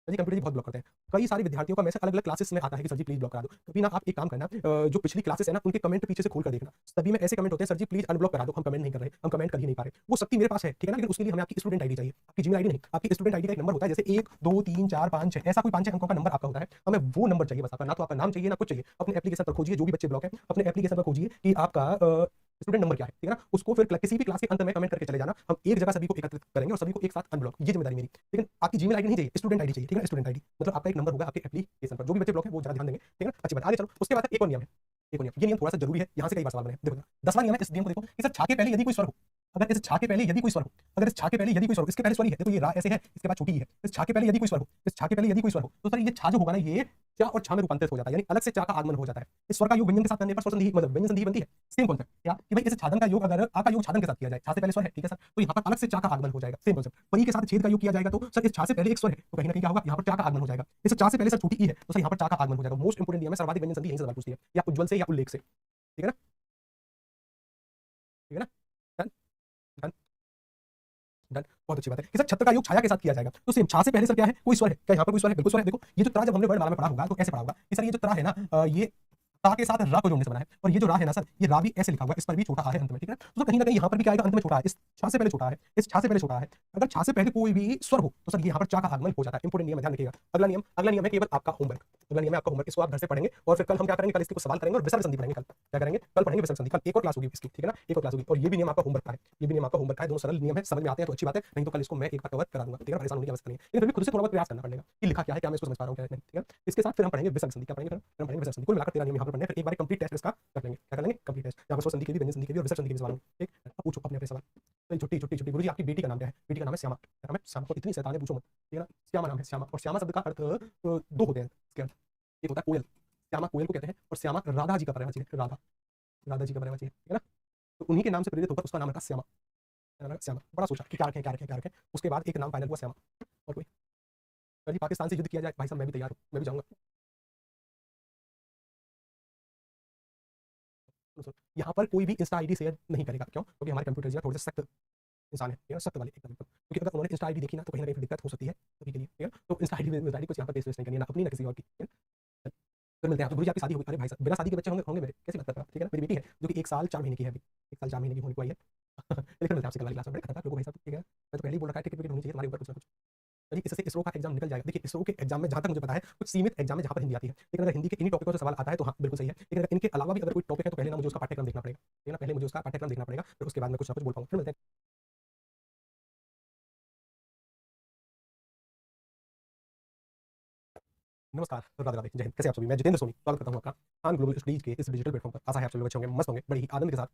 जी कंप्यूटर जी बहुत ब्लॉक करते हैं। कई सारे विद्यार्थियों का मैसेज अलग अलग क्लासेस में आता है कि सर जी प्लीज ब्लॉक करा दो। कभी ना आप एक काम करना, जो पिछली क्लासेस है ना उनके कमेंट पीछे से खोल कर देखना, सभी में ऐसे कमेंट होते हैं सर जी प्लीज अनब्लॉक करा दो, हम कमेंट नहीं कर रहे, हम कमेंट कर ही नहीं पा रहे। वो शक्ति मेरे पास है, ठीक है ना, लेकिन उसके लिए हमें आपकी स्टूडेंट आईडी चाहिए, आपकी जीमेल आईडी नहीं, आपकी स्टूडेंट आईडी का एक नंबर होता है, जैसे 1 2 3 4 5 6 ऐसा कोई 5 6 अंकों का नंबर आपका होता है। हमें वो नंबर चाहिए बस आपका, ना तो आपका नाम चाहिए ना कुछ चाहिए। अपने एप्लीकेशन पर खोजिए, जो भी बच्चे ब्लॉक है अपने एप्लीकेशन पर खोजिए कि आपका स्टूडेंट नंबर क्या है, ठीक है ना, उसको फिर किसी भी क्लास के अंत में कमेंट करके चले जाना, हम एक जगह सभी को एकत्रित करेंगे और सभी को एक साथ अनब्लॉक, ये जिम्मेदारी मेरी। लेकिन आपकी जीमेल आईडी नहीं चाहिए, स्टूडेंट आईडी चाहिए, ठीक है ना, स्टूडेंट आईडी मतलब आपका एक नंबर होगा आपके एप्लीकेशन पर, जो भी बच्चे ब्लॉक है वो जरा ध्यान देंगे, ठीक है ना। अच्छी बात, आगे चलो। उसके बाद एक और नियम है, एक और नियम, ये नियम थोड़ा सा जरूरी है, यहाँ से कई बार सवाल बने। देखो 10वां नियम है इस नियम को देखो कि सर छा के पहले यदि कोई स्वर हो, अगर इस छा के पहले यदि कोई स्वर हो, अगर इस छा के पहले यदि कोई स्वर हो, इसके पहले स्वर ही है, देखो ये रा ऐसे है, इसके बाद छोटी है, इस छा के पहले यदि कोई स्वर हो, इस छा के पहले यदि कोई स्वर हो, तो सर ये छा जो होगा ना ये चा और छा में रूपांतरित हो जाता है, यानी अलग से चा का आगमन हो जाता है। इस स्वर का योग व्यंजन के साथ करने पर स्वर संधि मतलब व्यंजन संधि बनती है। सेम कॉन्सेप्ट क्या कि भाई इस छादन का योग अगर आ का योग छादन के साथ किया जाए, छा से पहले स्वर है, ठीक है सर, तो यहाँ पर अलग से चा का आगमन हो जाएगा। Same concept. परी के साथ छेद का योग किया जाएगा तो सर इस छा से पहले एक स्वर है, तो कहीं ना कहीं क्या होगा, यहाँ पर चा का आगमन हो जाएगा। इस चा से पहले सर छोटी ई है, तो सर यहाँ पर चा का आगमन हो जाएगा। मोस्ट इंपोर्टेंट नियम है, सर्वाधिक व्यंजन संधि यहीं से सवाल पूछती है, या उज्ज्वल से या उल्लेख से, ठीक है ना, ठीक है ना। डन डन डन, बहुत अच्छी बात है कि सर छत्र का योग छाया के साथ किया जाएगा। तो सेम छा से पहले सर क्या है, कोई स्वर है क्या? यहाँ पर कोई स्वर है, बिल्कुल स्वर है। देखो ये जो त्रा जब हमने वर्णमाला में पढ़ा होगा तो ऐसे पढ़ा होगा कि सर ये जो त्रा है ना ये ता के साथ रा को जोड़ने से बना है, और ये जो रा है ना सर ये रा भी ऐसे लिखा हुआ है, इस पर भी छोटा आ है अंत में, ठीक है। तो कहीं ना कहीं यहाँ पर भी क्या आएगा, अंत में छोटा है, इस छा से पहले छोटा है, इस छा से पहले छोटा है। अगर छा से पहले कोई भी स्वर हो तो सर ये यहाँ पर चा का आगमन हो जाता है। इंपोर्टेंट नियम है, ध्यान रखिएगा। अगला नियम है केवल आपका होमवर्क, अगला नियम है आपका होमवर्क, इसको आप घर से पढ़ेंगे और फिर कल हम क्या करेंगे, कल इसके कुछ सवाल करेंगे और विसर्ग संधि पढ़ेंगे। कल क्या करेंगे, कल पढ़ेंगे विसर्ग संधि, कल एक और क्लास होगी इसकी, ठीक है ना, एक और क्लास होगी। और ये भी नियम आपका होमवर्क का है, ये भी नियम आपका होमवर्क का है। दोनों सरल नियम है, समझ में आते हैं तो अच्छी बात है, नहीं तो कल इसको मैं एक बार कवर करा दूंगा, ठीक है, परेशान होने की आवश्यकता नहीं है, लेकिन फिर भी खुद से थोड़ा बहुत प्रयास करना पड़ेगा कि लिखा क्या है, क्या मैं इसको समझ पा रहा हूँ क्या नहीं, ठीक है। इसके साथ फिर हम पढ़ेंगे विसर्ग संधि, क्या पढ़ेंगे, फिर हम पढ़ेंगे विसर्ग संधि। कुल मिलाकर 13 नियम यहाँ पर पढ़ने, फिर एक बार कंप्लीट टेस्ट इसका कर लेंगे, क्या कर लेंगे, कंप्लीट टेस्ट। यहाँ पर स्वर संधि के भी, व्यंजन संधि के भी और विसर्ग संधि के भी सवाल होंगे, ठीक। अब पूछो अपने अपने सवाल। तो छुट्टी छुट्टी छुट्टी, गुरुजी आपकी बेटी का नाम क्या है? बेटी का नाम है श्यामा, क्या नाम है? श्यामा। को इतनी शैतान है पूछो मत, ठीक है ना। श्यामा नाम है, श्यामा। और श्यामा शब्द का अर्थ दो होते हैं इसके अर्थ, एक होता है कोयल, श्यामा कोयल को कहते हैं, और श्यामा राधा जी का पर्यायवाची है, राधा राधा जी का पर्यायवाची है, ठीक है ना। तो उन्हीं के नाम से प्रेरित होकर उसका नाम रखा श्यामा, श्यामा। बड़ा सोचा कि क्या रखें क्या रखें क्या रखें, उसके बाद एक नाम फाइनल हुआ श्यामा। और कोई यदि पाकिस्तान से युद्ध किया जाए भाई साहब मैं भी तैयार हूँ, मैं भी जाऊँगा। यहाँ पर कोई भी इंस्टा आईडी शेयर नहीं करेगा, क्यों? क्योंकि हमारे कंप्यूटर जी थोड़े से सख्त इंसान है, ठीक है, सख्त वाले एकदम एकदम। क्योंकि अगर उन्होंने इंस्टा आईडी देखी ना तो कहीं ना कहीं दिक्कत हो सकती है सभी के लिए, ठीक है। तो इंस्टा आईडी कुछ यहाँ पर पेश नहीं करनी है, ना अपनी ना किसी और की, ठीक है। फिर मिलते हैं आपसे। गुरुजी आपकी शादी होगी? अरे भाई साहब बिना शादी के बच्चे होंगे होंगे मेरे, कैसी बात कर रहे हैं आप, ठीक है ना। मेरी बेटी है जो कि 1 साल 4 महीने की है अभी, 1 साल 4 महीने की होने को आई है। लेकिन मिलते हैं आपसे कल वाली क्लास में, बड़े खतरनाक लोग भाई साहब, ठीक है। मैं तो पहले ही बोल रखा है टिकट विकेट होनी चाहिए तुम्हारे ऊपर कुछ ना कुछ। चलिए इससे इसरो का एग्जाम निकल जाएगा। देखिए इसरो के एग्जाम में जहाँ तक मुझे पता है कुछ सीमित एग्जाम में जहाँ पर हिंदी आती है, लेकिन अगर हिंदी के इन्हीं टॉपिकों से सवाल आता है तो हाँ बिल्कुल सही है। लेकिन अगर इनके अलावा भी अगर कोई टॉपिक है तो पहले ना मुझे उसका पाठ्यक्रम देखना पड़ेगा, ठीक है ना, पहले मुझे उसका पाठ्यक्रम देखना पड़ेगा, फिर उसके बाद मैं कुछ ना कुछ बोल पाऊंगा। फिर मिलते हैं। नमस्कार, राधे राधे, जय हिंद। कैसे आप सभी? मैं जितेंद्र सोनी स्वागत करता हूँ आपका खान ग्लोबल स्टडीज के इस डिजिटल प्लेटफॉर्म पर। आशा है आप सभी लोग अच्छे होंगे, मस्त होंगे, बड़े ही आनंद के साथ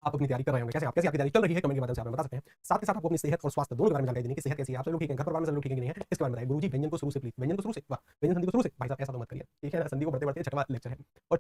आप अपनी तैयारी कर रहे होंगे। कैसे आपकी तैयारी चल रही है कमेंट के माध्यम से आप बता सकते हैं। साथ ही साथ आपको अपनी सेहत और स्वास्थ्य दोनों के बारे में जानकारी देनी कि सेहत कैसी है, आप सब लोग ठीक हैं, घर परिवार में सब लोग ठीक है कि नहीं है, इसके बारे में बताइए। गुरुजी व्यंजन को शुरू से प्लीज, व्यंजन को शुरू से, वाह व्यंजन संधि को शुरू से, भाई साहब ऐसा तो मत करिए, ठीक है ना, संधि को बढ़ते बढ़ते छठवां लेक्चर है। और